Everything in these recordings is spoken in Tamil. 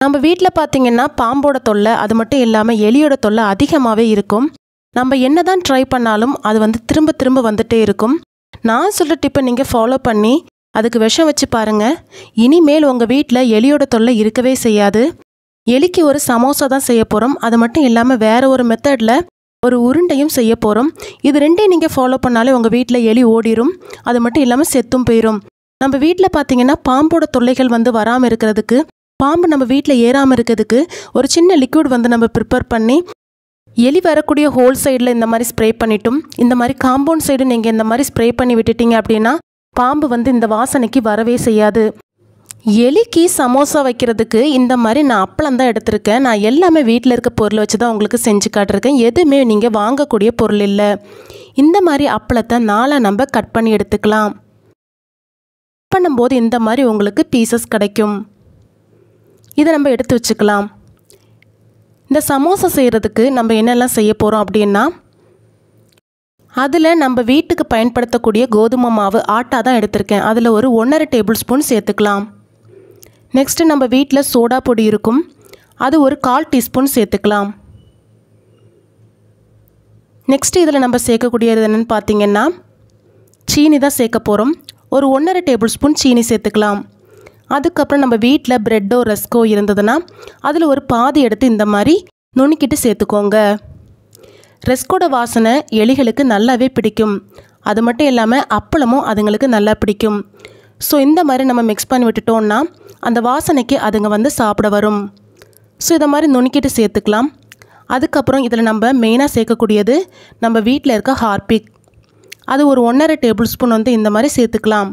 நம்ம வீட்டில் பார்த்தீங்கன்னா பாம்போட தொல்லை அது மட்டும் இல்லாமல் எலியோட தொல்லை அதிகமாகவே இருக்கும். நம்ம என்ன தான் ட்ரை பண்ணாலும் அது வந்து திரும்ப திரும்ப வந்துட்டே இருக்கும். நான் சொல்கிற டிப்பை நீங்கள் ஃபாலோ பண்ணி அதுக்கு விஷம் வச்சு பாருங்கள். இனிமேல் உங்கள் வீட்டில் எலியோட தொல்லை இருக்கவே செய்யாது. எலிக்கு ஒரு சமோசா தான் செய்ய போகிறோம். அது மட்டும் இல்லாமல் வேறு ஒரு மெத்தடில் ஒரு உருண்டையும் செய்ய போகிறோம். இது ரெண்டையும் நீங்கள் ஃபாலோ பண்ணாலே உங்கள் வீட்டில் எலி ஓடிடும். அது மட்டும் இல்லாமல் செத்தும் போயிடும். நம்ம வீட்டில் பார்த்தீங்கன்னா பாம்போட தொல்லைகள் வந்து வராமல் இருக்கிறதுக்கு, பாம்பு நம்ம வீட்டில் ஏறாமல் இருக்கிறதுக்கு ஒரு சின்ன லிக்விட் வந்து நம்ம ப்ரிப்பேர் பண்ணி எலி வரக்கூடிய ஹோல் சைடில் இந்த மாதிரி ஸ்ப்ரே பண்ணிட்டும், இந்த மாதிரி காம்பவுண்ட் சைடு நீங்கள் இந்த மாதிரி ஸ்ப்ரே பண்ணி விட்டுட்டீங்க அப்படின்னா பாம்பு வந்து இந்த வாசனைக்கு வரவே செய்யாது. எலிக்கு சமோசா வைக்கிறதுக்கு இந்த மாதிரி நான் அப்பளம் தான் எடுத்திருக்கேன். நான் எல்லாமே வீட்டில் இருக்க பொருளை வச்சு தான் உங்களுக்கு செஞ்சு காட்டிருக்கேன். எதுவுமே நீங்கள் வாங்கக்கூடிய பொருள் இல்லை. இந்த மாதிரி அப்பளத்தை நாளாக நம்ம கட் பண்ணி எடுத்துக்கலாம். கட் பண்ணும்போது இந்த மாதிரி உங்களுக்கு பீசஸ் கிடைக்கும். இதை நம்ம எடுத்து வச்சுக்கலாம். இந்த சமோசா செய்கிறதுக்கு நம்ம என்னெல்லாம் செய்ய போகிறோம் அப்படின்னா, அதில் நம்ம வீட்டுக்கு பயன்படுத்தக்கூடிய கோதுமை மாவு ஆட்டா தான் எடுத்திருக்கேன். அதில் ஒரு 1.5 டேபிள் ஸ்பூன் சேர்த்துக்கலாம். நெக்ஸ்ட்டு நம்ம வீட்டில் சோடா பொடி இருக்கும், அது ஒரு 1/4 டீஸ்பூன் சேர்த்துக்கலாம். நெக்ஸ்ட்டு இதில் நம்ம சேர்க்கக்கூடியது என்னென்னு பார்த்தீங்கன்னா சீனி தான் சேர்க்க போகிறோம். ஒரு 1.5 டேபிள் ஸ்பூன் சீனி சேர்த்துக்கலாம். அதுக்கப்புறம் நம்ம வீட்டில் ப்ரெட்டோ ரஸ்கோ இருந்ததுன்னா அதில் ஒரு பாதி எடுத்து இந்த மாதிரி நுணுக்கிட்டு சேர்த்துக்கோங்க. ரஸ்கோட வாசனை எலிகளுக்கு நல்லாவே பிடிக்கும். அது மட்டும் இல்லாமல் அப்பளமும் அதுங்களுக்கு நல்லா பிடிக்கும். ஸோ இந்த மாதிரி நம்ம மிக்ஸ் பண்ணி விட்டுட்டோம்னா அந்த வாசனைக்கு அதுங்க வந்து சாப்பிட வரும். ஸோ இதை மாதிரி நுணுக்கிட்டு சேர்த்துக்கலாம். அதுக்கப்புறம் இதில் நம்ம மெயினாக சேர்க்கக்கூடியது நம்ம வீட்டில் இருக்க ஹார்பிக். அது ஒரு 1.5 டேபிள் ஸ்பூன் வந்து இந்த மாதிரி சேர்த்துக்கலாம்.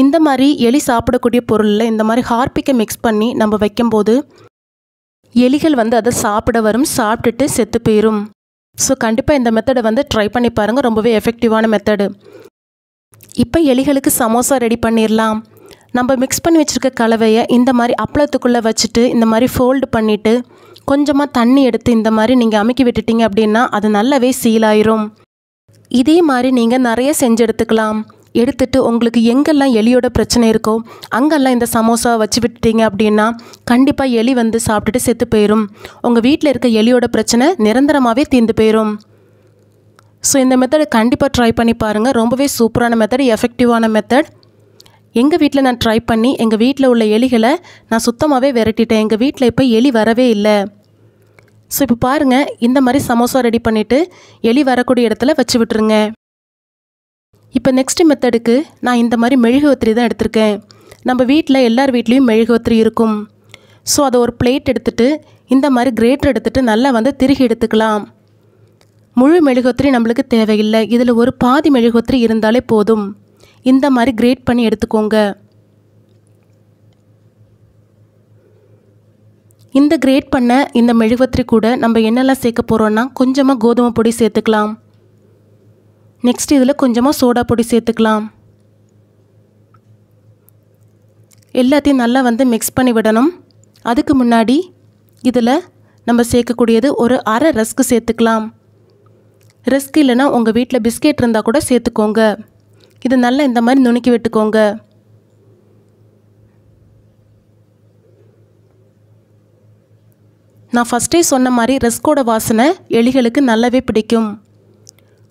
இந்த மாதிரி எலி சாப்பிடக்கூடிய பொருளில் இந்த மாதிரி ஹார்பிக்கை மிக்ஸ் பண்ணி நம்ம வைக்கும்போது எலிகள் வந்து அதை சாப்பிட வரும், சாப்பிட்டுட்டு செத்து போயிடும். ஸோ கண்டிப்பாக இந்த மெத்தடை வந்து ட்ரை பண்ணி பாருங்கள். ரொம்பவே எஃபெக்டிவான மெத்தடு. இப்போ எலிகளுக்கு சமோசா ரெடி பண்ணிடலாம். நம்ம மிக்ஸ் பண்ணி வச்சுருக்க கலவையை இந்த மாதிரி அப்பளத்துக்குள்ளே வச்சுட்டு இந்த மாதிரி ஃபோல்டு பண்ணிவிட்டு கொஞ்சமாக தண்ணி எடுத்து இந்த மாதிரி நீங்கள் அமுக்கி விட்டுட்டீங்க அப்படின்னா அது நல்லாவே சீலாயிரும். இதே மாதிரி நீங்கள் நிறைய செஞ்சு எடுத்துக்கலாம். எடுத்துட்டு உங்களுக்கு எங்கெல்லாம் எலியோட பிரச்சனை இருக்கோ அங்கெல்லாம் இந்த சமோசா வச்சு விட்டுட்டீங்க அப்படின்னா கண்டிப்பாக எலி வந்து சாப்பிட்டுட்டு செத்து போயிடும். உங்கள் வீட்டில் இருக்க எலியோட பிரச்சனை நிரந்தரமாகவே தீர்ந்து போயிடும். ஸோ இந்த மெத்தடை கண்டிப்பாக ட்ரை பண்ணி பாருங்கள். ரொம்பவே சூப்பரான மெத்தட், எஃபெக்டிவான மெத்தட். எங்கள் வீட்டில் நான் ட்ரை பண்ணி எங்கள் வீட்டில் உள்ள எலிகளை நான் சுத்தமாகவே விரட்டிட்டேன். எங்கள் வீட்டில் இப்போ எலி வரவே இல்லை. ஸோ இப்போ பாருங்கள், இந்த மாதிரி சமோசா ரெடி பண்ணிவிட்டு எலி வரக்கூடிய இடத்துல வச்சு விட்டுருங்க. இப்போ நெக்ஸ்ட் மெத்தடுக்கு நான் இந்த மாதிரி மெழுகுவத்திரி தான் எடுத்திருக்கேன். நம்ம வீட்டில் எல்லார் வீட்லேயும் மெழுகுவத்திரி இருக்கும். ஸோ அதை ஒரு பிளேட் எடுத்துகிட்டு இந்த மாதிரி கிரேட்டர் எடுத்துகிட்டு நல்லா வந்து திருகி எடுத்துக்கலாம். முழு மெழுகுவத்திரி நம்மளுக்கு தேவையில்லை. இதில் ஒரு பாதி மெழுகுவத்திரி இருந்தாலே போதும். இந்த மாதிரி கிரேட் பண்ணி எடுத்துக்கோங்க. இந்த கிரேட் பண்ண இந்த மெழுகுவத்திரி கூட நம்ம என்னெல்லாம் சேர்க்க போகிறோன்னா கொஞ்சமாக கோதுமை பொடி சேர்த்துக்கலாம். நெக்ஸ்ட் இதில் கொஞ்சமாக சோடா பொடி சேர்த்துக்கலாம். எல்லாத்தையும் நல்லா வந்து மிக்ஸ் பண்ணி விடணும். அதுக்கு முன்னாடி இதில் நம்ம சேர்க்கக்கூடியது ஒரு அரை ரஸ்க்கு சேர்த்துக்கலாம். ரஸ்க் இல்லைன்னா உங்கள் வீட்டில் பிஸ்கெட் இருந்தால் கூட சேர்த்துக்கோங்க. இது நல்லா இந்த மாதிரி நுணுக்கி விட்டுக்கோங்க. நான் ஃபஸ்ட்டே சொன்ன மாதிரி ரஸ்கோட வாசனை எலிகளுக்கு நல்லாவே பிடிக்கும்.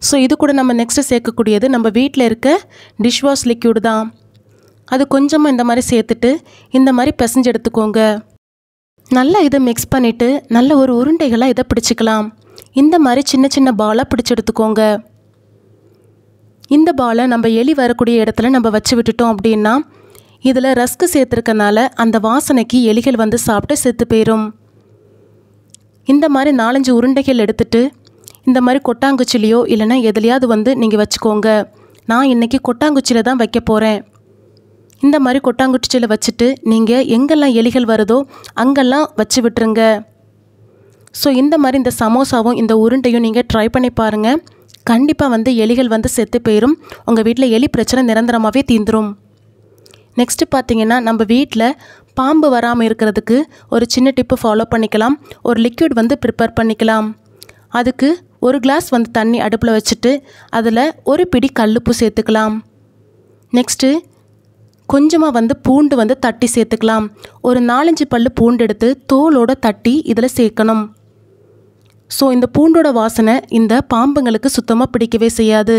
ஸோ இது கூட நம்ம நெக்ஸ்ட்டு சேர்க்கக்கூடியது நம்ம வீட்டில் இருக்க டிஷ்வாஷ் லிக்யூடு தான். அது கொஞ்சமாக இந்த மாதிரி சேர்த்துட்டு இந்த மாதிரி பிசைஞ்சு எடுத்துக்கோங்க. நல்லா இதை மிக்ஸ் பண்ணிவிட்டு நல்ல ஒரு உருண்டைகளாக இதை பிடிச்சிக்கலாம். இந்த மாதிரி சின்ன சின்ன பாலாக பிடிச்சி எடுத்துக்கோங்க. இந்த பாலை நம்ம எலி வரக்கூடிய இடத்துல நம்ம வச்சு விட்டுட்டோம் அப்படின்னா இதில் ரஸ்க்கு சேர்த்துருக்கனால அந்த வாசனைக்கு எலிகள் வந்து சாப்பிட்டு செத்து போயிடும். இந்த மாதிரி 4-5 உருண்டைகள் எடுத்துகிட்டு இந்த மாதிரி கொட்டாங்குச்சிலையோ இல்லைனா எதுலையாவது வந்து நீங்கள் வச்சுக்கோங்க. நான் இன்றைக்கி கொட்டாங்குச்சியில் தான் வைக்க போகிறேன். இந்த மாதிரி கொட்டாங்குச்சியில் வச்சுட்டு நீங்கள் எங்கெல்லாம் எலிகள் வருதோ அங்கெல்லாம் வச்சு விட்டுருங்க. ஸோ இந்த மாதிரி இந்த சமோசாவும் இந்த உருண்டையும் நீங்கள் ட்ரை பண்ணி பாருங்கள். கண்டிப்பாக வந்து எலிகள் வந்து செத்து போயிடும். உங்கள் வீட்டில் எலி பிரச்சனை நிரந்தரமாகவே தீந்துடும். நெக்ஸ்ட்டு பார்த்தீங்கன்னா நம்ம வீட்டில் பாம்பு வராமல் இருக்கிறதுக்கு ஒரு சின்ன டிப்பு ஃபாலோ பண்ணிக்கலாம். ஒரு லிக்விட் வந்து ப்ரிப்பேர் பண்ணிக்கலாம். அதுக்கு ஒரு கிளாஸ் வந்து தண்ணி அடுப்பில் வச்சுட்டு அதில் ஒரு பிடி கல்லுப்பு சேர்த்துக்கலாம். நெக்ஸ்ட்டு கொஞ்சமாக வந்து பூண்டு வந்து தட்டி சேர்த்துக்கலாம். ஒரு 4-5 பல்லு பூண்டு எடுத்து தோலோடு தட்டி இதில் சேர்க்கணும். ஸோ இந்த பூண்டோட வாசனை இந்த பாம்புங்களுக்கு சுத்தமாக பிடிக்கவே செய்யாது.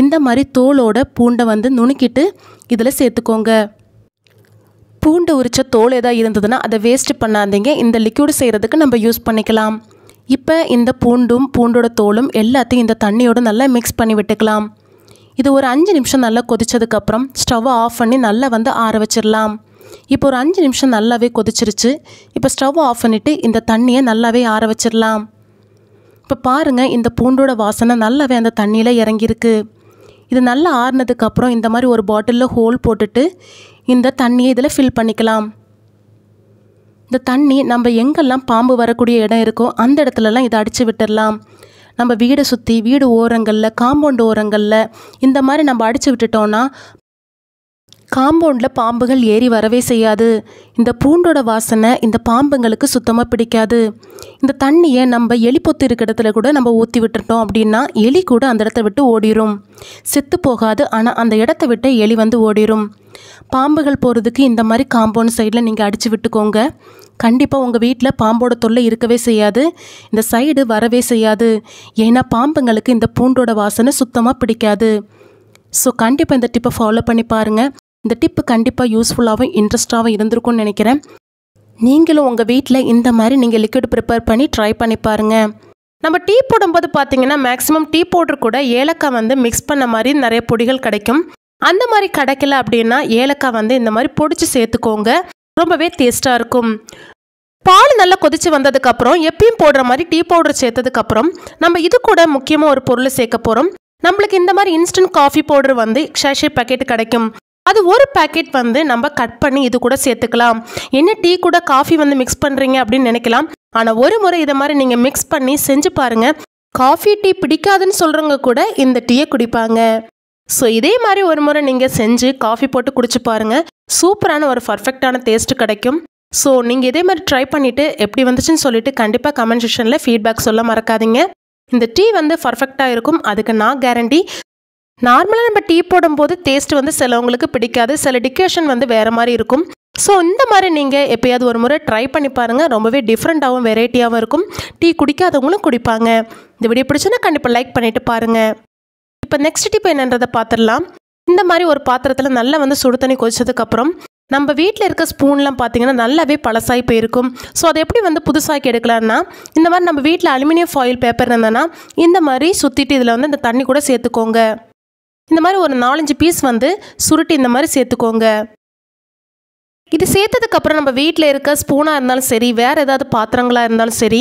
இந்த மாதிரி தோலோட பூண்டை வந்து நுணுக்கிட்டு இதில் சேர்த்துக்கோங்க. பூண்டு உரித்த தோல் ஏதாவது இருந்ததுன்னா அதை வேஸ்ட் பண்ணாதீங்க. இந்த லிக்யூடு செய்கிறதுக்கு நம்ம யூஸ் பண்ணிக்கலாம். இப்போ இந்த பூண்டும் பூண்டோட தோலும் எல்லாத்தையும் இந்த தண்ணியோடு நல்லா மிக்ஸ் பண்ணி விட்டுக்கலாம். இது ஒரு 5 நிமிஷம் நல்லா கொதிச்சதுக்கப்புறம் ஸ்டவ்வை ஆஃப் பண்ணி நல்லா வந்து ஆற வச்சிடலாம். இப்போ ஒரு 5 நிமிஷம் நல்லாவே கொதிச்சிருச்சு. இப்போ ஸ்டவ்வை ஆஃப் பண்ணிவிட்டு இந்த தண்ணியை நல்லாவே ஆற வச்சிடலாம். இப்போ பாருங்கள், இந்த பூண்டோட வாசனை நல்லாவே அந்த தண்ணியில் இறங்கியிருக்கு. இது நல்லா ஆறுனதுக்கப்புறம் இந்த மாதிரி ஒரு பாட்டிலில் ஹோல் போட்டுட்டு இந்த தண்ணியை இதில் ஃபில் பண்ணிக்கலாம். இந்த தண்ணி நம்ம எங்கெல்லாம் பாம்பு வரக்கூடிய இடம் இருக்கோ அந்த இடத்துலலாம் இதை அடித்து விட்டுடலாம். நம்ம வீடை சுற்றி வீடு ஓரங்களில் காம்பவுண்டு ஓரங்களில் இந்த மாதிரி நம்ம அடித்து விட்டுட்டோன்னா காம்பவுண்டில் பாம்புகள் ஏறி வரவே செய்யாது. இந்த பூண்டோட வாசனை இந்த பாம்புங்களுக்கு சுத்தமாக பிடிக்காது. இந்த தண்ணியை நம்ம எலி பொத்து இருக்கிற இடத்துல கூட நம்ம ஊற்றி விட்டுட்டோம் அப்படின்னா எலி கூட அந்த இடத்த விட்டு ஓடிடும். செத்து போகாது, ஆனால் அந்த இடத்த விட்டு எலி வந்து ஓடிடும். பாம்புகள் போகிறதுக்கு இந்த மாதிரி காம்பவுண்ட் சைடில் நீங்கள் அடித்து விட்டுக்கோங்க. கண்டிப்பாக உங்கள் வீட்டில் பாம்போட தொல்லை இருக்கவே செய்யாது. இந்த சைடு வரவே செய்யாது. ஏன்னா பாம்புங்களுக்கு இந்த பூண்டோட வாசனை சுத்தமாக பிடிக்காது. ஸோ கண்டிப்பாக இந்த டிப்பை ஃபாலோ பண்ணி பாருங்கள். இந்த டிப்பு கண்டிப்பாக யூஸ்ஃபுல்லாகவும் இன்ட்ரெஸ்டாகவும் இருந்திருக்கும்னு நினைக்கிறேன். நீங்களும் உங்கள் வீட்டில் இந்த மாதிரி நீங்கள் லிக்விட் ப்ரிப்பேர் பண்ணி ட்ரை பண்ணி பாருங்கள். நம்ம டீ போடும்போது பார்த்தீங்கன்னா மேக்ஸிமம் டீ பவுடர் கூட ஏலக்காய் வந்து மிக்ஸ் பண்ண மாதிரி நிறைய பொடிகள் கிடைக்கும். அந்த மாதிரி கிடைக்கல அப்படின்னா ஏலக்காய் வந்து இந்த மாதிரி பொடிச்சு சேர்த்துக்கோங்க. ரொம்பவே டேஸ்ட்டாக இருக்கும். பால் நல்லா கொதிச்சு வந்ததுக்கப்புறம் எப்பயும் போடுற மாதிரி டீ பவுடர் சேர்த்ததுக்கப்புறம் நம்ம இது கூட முக்கியமாக ஒரு பொருளை சேர்க்க போகிறோம். நம்மளுக்கு இந்த மாதிரி இன்ஸ்டன்ட் காஃபி பவுடர் வந்து சாஷே பேக்கெட் கிடைக்கும். அது ஒரு பேக்கெட் வந்து நம்ம கட் பண்ணி இது கூட சேர்த்துக்கலாம். என்ன டீ கூட காஃபி வந்து மிக்ஸ் பண்ணுறீங்க அப்படின்னு நினைக்கலாம். ஆனால் ஒரு முறை இதை மாதிரி நீங்கள் மிக்ஸ் பண்ணி செஞ்சு பாருங்கள். காஃபி டீ பிடிக்காதுன்னு சொல்கிறவங்க கூட இந்த டீயை குடிப்பாங்க. ஸோ இதே மாதிரி ஒரு முறை நீங்கள் செஞ்சு காஃபி போட்டு குடிச்சு பாருங்கள். சூப்பரான ஒரு பர்ஃபெக்டான டேஸ்ட் கிடைக்கும். ஸோ நீங்கள் இதே மாதிரி ட்ரை பண்ணிவிட்டு எப்படி வந்துச்சுன்னு சொல்லிட்டு கண்டிப்பாக கமெண்ட் செக்ஷனில் ஃபீட்பேக் சொல்ல மறக்காதீங்க. இந்த டீ வந்து பர்ஃபெக்டாக இருக்கும், அதுக்கு நான் கேரண்டி. நார்மலாக நம்ம டீ போடும்போது டேஸ்ட் வந்து சிலவங்களுக்கு பிடிக்காது, சில டிகேஷன் வந்து வேறு மாதிரி இருக்கும். ஸோ இந்த மாதிரி நீங்கள் எப்போயாவது ஒரு முறை ட்ரை பண்ணி பாருங்கள். ரொம்பவே டிஃப்ரெண்ட்டாகவும் வெரைட்டியாகவும் இருக்கும். டீ குடிக்காதவங்களும் குடிப்பாங்க. இந்த வீடியோ பிடிச்சுன்னா கண்டிப்பாக லைக் பண்ணிவிட்டு பாருங்கள். இப்போ நெக்ஸ்ட் டிப் என்னன்றதை பார்த்துடலாம். இந்த மாதிரி ஒரு பாத்திரத்தில் நல்லா வந்து சுடு தண்ணி கொதிச்சதுக்கப்புறம் நம்ம வீட்டில் இருக்க ஸ்பூன்லாம் பார்த்தீங்கன்னா நல்லாவே பழசாகி போயிருக்கும். ஸோ அதை எப்படி வந்து புதுசாக்கி எடுக்கலான்னா இந்த மாதிரி நம்ம வீட்டில் அலுமினியம் ஃபாயில் பேப்பர் இருந்ததுன்னா இந்த மாதிரி சுற்றிட்டு இதில் வந்து இந்த தண்ணி கூட சேர்த்துக்கோங்க. இந்த மாதிரி ஒரு 4-5 பீஸ் வந்து சுருட்டி இந்த மாதிரி சேர்த்துக்கோங்க. இது சேர்த்ததுக்கப்புறம் நம்ம வீட்டில் இருக்க ஸ்பூனாக இருந்தாலும் சரி, வேறு ஏதாவது பாத்திரங்களாக இருந்தாலும் சரி,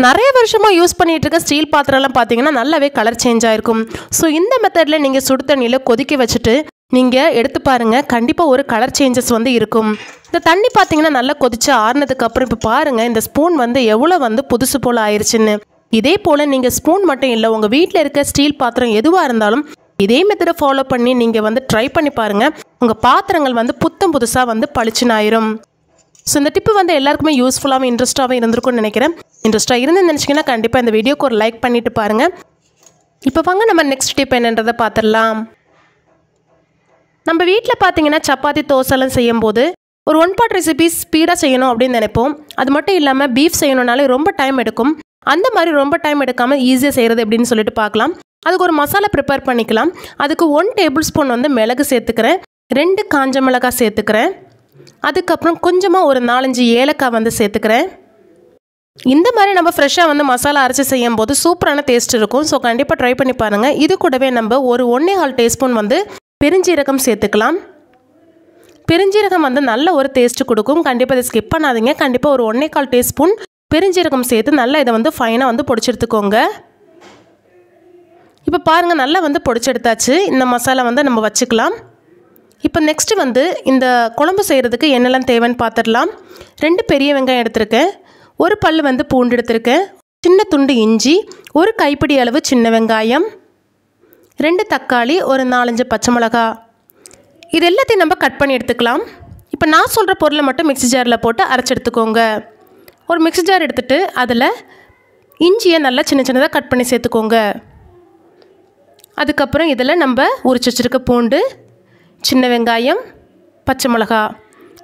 நிறைய வருஷமாக யூஸ் பண்ணிகிட்டு இருக்க ஸ்டீல் பாத்திரம்லாம் பார்த்தீங்கன்னா நல்லாவே கலர் சேஞ்ச் ஆகிருக்கும். ஸோ இந்த மெத்தடில் நீங்கள் சுடு தண்ணியில் கொதிக்க வச்சுட்டு நீங்கள் எடுத்து பாருங்கள். கண்டிப்பாக ஒரு கலர் சேஞ்சஸ் வந்து இருக்கும். இந்த தண்ணி பார்த்தீங்கன்னா நல்லா கொதிச்சு ஆறுனதுக்கப்புறம் இப்போ பாருங்கள் இந்த ஸ்பூன் வந்து எவ்வளோ வந்து புதுசு போல் ஆயிடுச்சுன்னு. இதே போல் நீங்கள் ஸ்பூன் மட்டும் இல்லை, உங்கள் வீட்டில் இருக்க ஸ்டீல் பாத்திரம் எதுவாக இருந்தாலும் இதே மெத்தடை ஃபாலோ பண்ணி நீங்கள் வந்து ட்ரை பண்ணி பாருங்கள். உங்கள் பாத்திரங்கள் வந்து புத்தம் புதுசாக வந்து பளிச்சுன்னு ஆயிரும். ஸோ இந்த டிப்பு வந்து எல்லாருக்குமே யூஸ்ஃபுல்லாகவும் இன்ட்ரெஸ்ட்டாகவும் இருந்திருக்கும்னு நினைக்கிறேன். இன்ட்ரெஸ்ட்டாக இருந்து நினச்சிங்கன்னா கண்டிப்பாக இந்த வீடியோக்கு ஒரு லைக் பண்ணிவிட்டு பாருங்கள். இப்போ வாங்க நம்ம நெக்ஸ்ட் டிப் என்னன்றதை பார்த்துடலாம். நம்ம வீட்டில் பார்த்தீங்கன்னா சப்பாத்தி தோசைலாம் செய்யும்போது ஒரு 1 பார்ட் ரெசிபி ஸ்பீடாக செய்யணும் அப்படின்னு நினைப்போம். அது மட்டும் இல்லாமல் பீஃப் செய்யணுன்னாலே ரொம்ப டைம் எடுக்கும். அந்த மாதிரி ரொம்ப டைம் எடுக்காமல் ஈஸியாக செய்கிறது எப்படின்னு சொல்லிட்டு பார்க்கலாம். அதுக்கு ஒரு மசாலா ப்ரிப்பேர் பண்ணிக்கலாம். அதுக்கு 1 டேபிள் ஸ்பூன் வந்து மிளகு சேர்த்துக்கிறேன், 2 காஞ்ச மிளகாய் சேர்த்துக்கிறேன், அதுக்கப்புறம் கொஞ்சமாக ஒரு 4-5 ஏலக்காய் வந்து சேர்த்துக்கிறேன். இந்த மாதிரி நம்ம ஃப்ரெஷ்ஷாக வந்து மசாலா அரைச்சி செய்யும் போது சூப்பரான டேஸ்ட் இருக்கும். ஸோ கண்டிப்பாக ட்ரை பண்ணி பாருங்கள். இது கூடவே நம்ம ஒரு 1.25 டீஸ்பூன் வந்து பெருஞ்சீரகம் சேர்த்துக்கலாம். பெருஞ்சீரகம் வந்து நல்ல ஒரு டேஸ்ட்டு கொடுக்கும். கண்டிப்பாக இதை ஸ்கிப் பண்ணாதீங்க. கண்டிப்பாக ஒரு 1.25 டீஸ்பூன் பெருஞ்சீரகம் சேர்த்து நல்லா இதை வந்து ஃபைனாக வந்து பொடிச்செடுத்துக்கோங்க. இப்போ பாருங்கள் நல்லா வந்து பொடிச்செடுத்தாச்சு. இந்த மசாலா வந்து நம்ம வச்சுக்கலாம். இப்போ நெக்ஸ்ட்டு வந்து இந்த குழம்பு செய்கிறதுக்கு என்னெல்லாம் தேவைன்னு பார்த்துடலாம். 2 பெரிய வெங்காயம் எடுத்திருக்கேன், 1 பல் வந்து பூண்டு எடுத்திருக்கேன், சின்ன துண்டு இஞ்சி, 1 கைப்பிடி அளவு சின்ன வெங்காயம், 2 தக்காளி, ஒரு 4-5 பச்சை மிளகா. இது எல்லாத்தையும் நம்ம கட் பண்ணி எடுத்துக்கலாம். இப்போ நான் சொல்கிற பொருளை மட்டும் மிக்ஸி ஜாரில் போட்டு அரைச்சி எடுத்துக்கோங்க. ஒரு மிக்ஸி ஜார் எடுத்துகிட்டு அதில் இஞ்சியை நல்லா சின்ன சின்னதாக கட் பண்ணி சேர்த்துக்கோங்க. அதுக்கப்புறம் இதில் நம்ம உரிச்சு வச்சுருக்க பூண்டு, சின்ன வெங்காயம், பச்சை மிளகா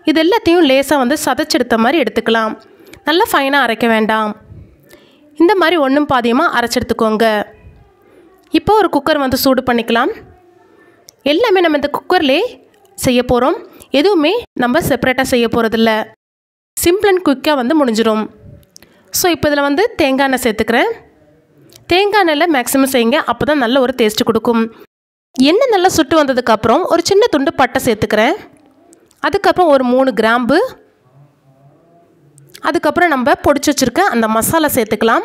இது எல்லாத்தையும் லேசாக வந்து சதைச்செடுத்த மாதிரி எடுத்துக்கலாம். நல்லா ஃபைனாக அரைக்க வேண்டாம். இந்த மாதிரி ஒன்றும் பாதியமாக அரைச்செடுத்துக்கோங்க. இப்போ ஒரு குக்கர் வந்து சூடு பண்ணிக்கலாம். எல்லாமே நம்ம இந்த குக்கர்லேயே செய்ய போகிறோம். எதுவுமே நம்ம செப்பரேட்டாக செய்ய போகிறதில்ல. சிம்பிள் அண்ட் குயிக்காக வந்து முடிஞ்சிடும். ஸோ இப்போ இதில் வந்து தேங்காய் எண்ணெய் சேர்த்துக்கிறேன். தேங்காய் எண்ணெயில் மேக்ஸிமம் செய்யுங்க, அப்போ தான் நல்ல ஒரு டேஸ்ட்டு கொடுக்கும். எண்ணெய் நல்லா சுட்டு வந்ததுக்கப்புறம் ஒரு சின்ன துண்டு பட்டை சேர்த்துக்கிறேன். அதுக்கப்புறம் ஒரு 3 கிராம்பு, அதுக்கப்புறம் நம்ம பொடிச்சு வச்சுருக்க அந்த மசாலா சேர்த்துக்கலாம்.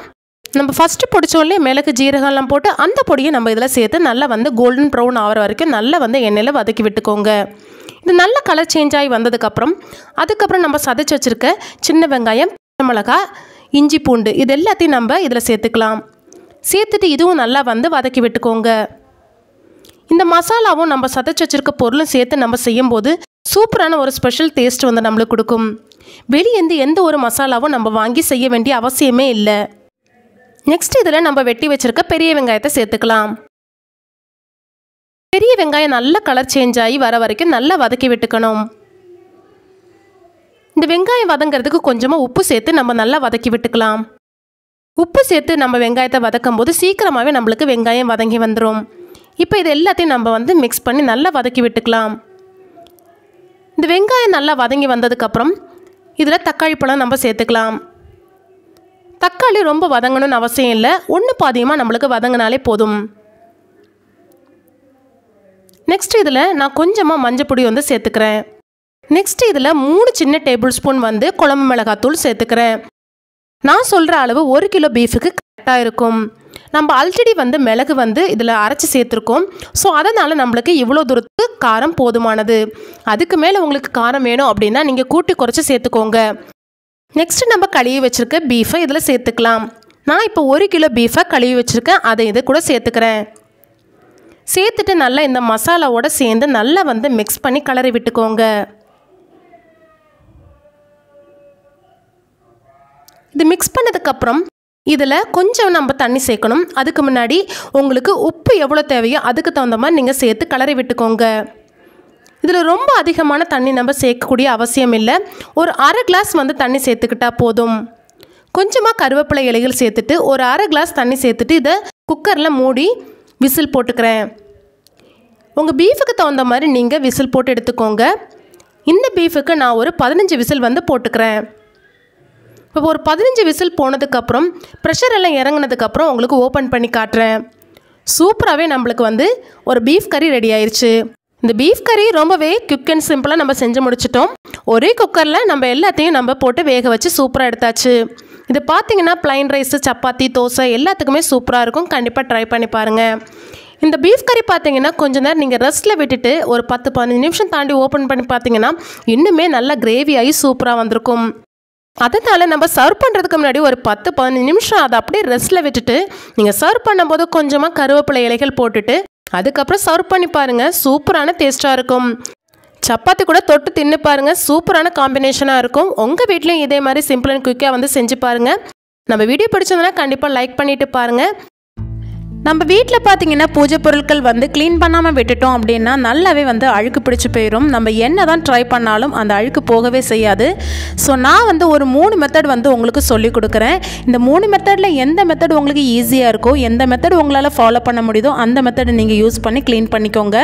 நம்ம ஃபஸ்ட்டு பொடிச்சோடனே மிளகு ஜீரகம்லாம் போட்டு அந்த பொடியை நம்ம இதில் சேர்த்து நல்லா வந்து கோல்டன் ப்ரௌன் ஆகிற வரைக்கும் நல்லா வந்து எண்ணெயில் வதக்கி விட்டுக்கோங்க. இது நல்ல கலர் சேஞ்ச் ஆகி வந்ததுக்கப்புறம் அதுக்கப்புறம் நம்ம சதைச்சி வச்சுருக்க சின்ன வெங்காயம், பச்சை மிளகா, இஞ்சி பூண்டு இது எல்லாத்தையும் நம்ம இதில் சேர்த்துக்கலாம். சேர்த்துட்டு இதுவும் நல்லா வந்து வதக்கி விட்டுக்கோங்க. இந்த மசாலாவும் நம்ம சதைச்சி வச்சுருக்க பொருளும் சேர்த்து நம்ம செய்யும்போது சூப்பரான ஒரு ஸ்பெஷல் டேஸ்ட் வந்து நம்மளுக்கு கொடுக்கும். வெளியேந்து எந்த ஒரு மசாலாவும் நம்ம வாங்கி செய்ய வேண்டிய அவசியமே இல்லை. நெக்ஸ்ட் இதில் நம்ம வெட்டி வச்சுருக்க பெரிய வெங்காயத்தை சேர்த்துக்கலாம். பெரிய வெங்காயம் நல்ல கலர் சேஞ்ச் ஆகி வர வரைக்கும் நல்லா வதக்கி விட்டுக்கணும். இந்த வெங்காயம் வதங்கிறதுக்கு கொஞ்சமாக உப்பு சேர்த்து நம்ம நல்லா வதக்கி விட்டுக்கலாம். உப்பு சேர்த்து நம்ம வெங்காயத்தை வதக்கும் போது சீக்கிரமாகவே நம்மளுக்கு வெங்காயம் வதங்கி வந்துடும். இப்போ இது எல்லாத்தையும் நம்ம வந்து மிக்ஸ் பண்ணி நல்லா வதக்கி விட்டுக்கலாம். இந்த வெங்காயம் நல்லா வதங்கி வந்ததுக்கப்புறம் இதில் தக்காளி பழம் நம்ம சேர்த்துக்கலாம். தக்காளி ரொம்ப வதங்கணும்னு அவசியம் இல்லை, ஒன்று பாதியமாக நம்மளுக்கு வதங்கினாலே போதும். நெக்ஸ்ட் இதில் நான் கொஞ்சமாக மஞ்சள் பொடி வந்து சேர்த்துக்கிறேன். நெக்ஸ்ட் இதில் 3 சின்ன டேபிள் ஸ்பூன் வந்து குழம்பு மிளகாத்தூள் சேர்த்துக்கிறேன். நான் சொல்கிற அளவு 1 கிலோ பீஃபுக்கு கரெக்டாக இருக்கும். நம்ம ஆல்ரெடி வந்து மிளகு வந்து இதில் அரைச்சி சேர்த்துருக்கோம். ஸோ அதனால் நம்மளுக்கு இவ்வளோ தூரத்துக்கு காரம் போதுமானது. அதுக்கு மேலே உங்களுக்கு காரம் வேணும் அப்படின்னா நீங்கள் கூட்டி குறைச்சி சேர்த்துக்கோங்க. நெக்ஸ்ட்டு நம்ம கழுவி வச்சுருக்க பீஃபை இதில் சேர்த்துக்கலாம். நான் இப்போ 1 கிலோ பீஃபை கழுவி வச்சுருக்கேன், அதை இது கூட சேர்த்துக்கிறேன். சேர்த்துட்டு நல்லா இந்த மசாலாவோடு சேர்ந்து நல்லா வந்து மிக்ஸ் பண்ணி கலரி விட்டுக்கோங்க. இது மிக்ஸ் பண்ணதுக்கப்புறம் இதில் கொஞ்சம் நம்ம தண்ணி சேர்க்கணும். அதுக்கு முன்னாடி உங்களுக்கு உப்பு எவ்வளோ தேவையோ அதுக்கு தகுந்த மாதிரி நீங்கள் சேர்த்து கலரி விட்டுக்கோங்க. இதில் ரொம்ப அதிகமான தண்ணி நம்ம சேர்க்கக்கூடிய அவசியம் இல்லை. ஒரு அரை கிளாஸ் வந்து தண்ணி சேர்த்துக்கிட்டால் போதும். கொஞ்சமாக கருவேப்பிலை இலைகள் சேர்த்துட்டு ஒரு அரை கிளாஸ் தண்ணி சேர்த்துட்டு இதை குக்கரில் மூடி விசில் போட்டுக்கிறேன். உங்கள் பீஃபுக்கு தகுந்த மாதிரி நீங்கள் விசில் போட்டு எடுத்துக்கோங்க. இந்த பீஃபுக்கு நான் ஒரு 15 விசில் வந்து போட்டுக்கிறேன். இப்போ ஒரு 15 விசில் போனதுக்கப்புறம் ப்ரெஷர் எல்லாம் இறங்கினதுக்கப்புறம் உங்களுக்கு ஓப்பன் பண்ணி காட்டுறேன். சூப்பராகவே நம்மளுக்கு வந்து ஒரு பீஃப் கறி ரெடி ஆயிடுச்சு. இந்த பீஃப் கறி ரொம்பவே குயிக் அண்ட் சிம்பிளாக நம்ம செஞ்சு முடிச்சிட்டோம். ஒரே குக்கரில் நம்ம எல்லாத்தையும் நம்ம போட்டு வேக வச்சு சூப்பராக எடுத்தாச்சு. இது பார்த்தீங்கன்னா ப்ளைன் ரைஸு, சப்பாத்தி, தோசை எல்லாத்துக்குமே சூப்பராக இருக்கும். கண்டிப்பாக ட்ரை பண்ணி பாருங்கள். இந்த பீஃப் கறி பார்த்தீங்கன்னா கொஞ்ச நேரம் நீங்கள் ரெஸ்ட்டில் விட்டுட்டு ஒரு 10-15 நிமிஷம் தாண்டி ஓப்பன் பண்ணி பார்த்தீங்கன்னா இன்னுமே நல்லா கிரேவி ஆகி சூப்பராக வந்திருக்கும். அதனால் நம்ம சர்வ் பண்ணுறதுக்கு முன்னாடி ஒரு 10-15 நிமிஷம் அதை அப்படியே ரெஸ்ட்டில் விட்டுட்டு நீங்கள் சர்வ் பண்ணும்போது கொஞ்சமாக கருவேப்பிலை இலைகள் போட்டுட்டு அதுக்கப்புறம் சர்வ் பண்ணி பாருங்கள். சூப்பரான டேஸ்ட்டாக இருக்கும். சப்பாத்தி கூட தொட்டு தின்னு பாருங்கள். சூப்பரான காம்பினேஷனாக இருக்கும். உங்கள் வீட்லேயும் இதே மாதிரி சிம்பிள் அண்ட் குயிக்காக வந்து செஞ்சு பாருங்கள். நம்ம வீடியோ பிடிச்சதுன்னா கண்டிப்பாக லைக் பண்ணிவிட்டு பாருங்கள். நம்ம வீட்டில் பார்த்தீங்கன்னா பூஜை பொருட்கள் வந்து க்ளீன் பண்ணாமல் விட்டுட்டோம் அப்படின்னா நல்லாவே வந்து அழுக்கு பிடிச்சி போயிடும். நம்ம என்ன தான் ட்ரை பண்ணாலும் அந்த அழுக்கு போகவே செய்யாது. ஸோ நான் வந்து ஒரு 3 மெத்தட் வந்து உங்களுக்கு சொல்லிக் கொடுக்குறேன். இந்த 3 மெத்தடில் எந்த மெத்தட் உங்களுக்கு ஈஸியாக இருக்கோ, எந்த மெத்தட் உங்களால் ஃபாலோ பண்ண முடியுதோ அந்த மெத்தடை நீங்கள் யூஸ் பண்ணி க்ளீன் பண்ணிக்கோங்க.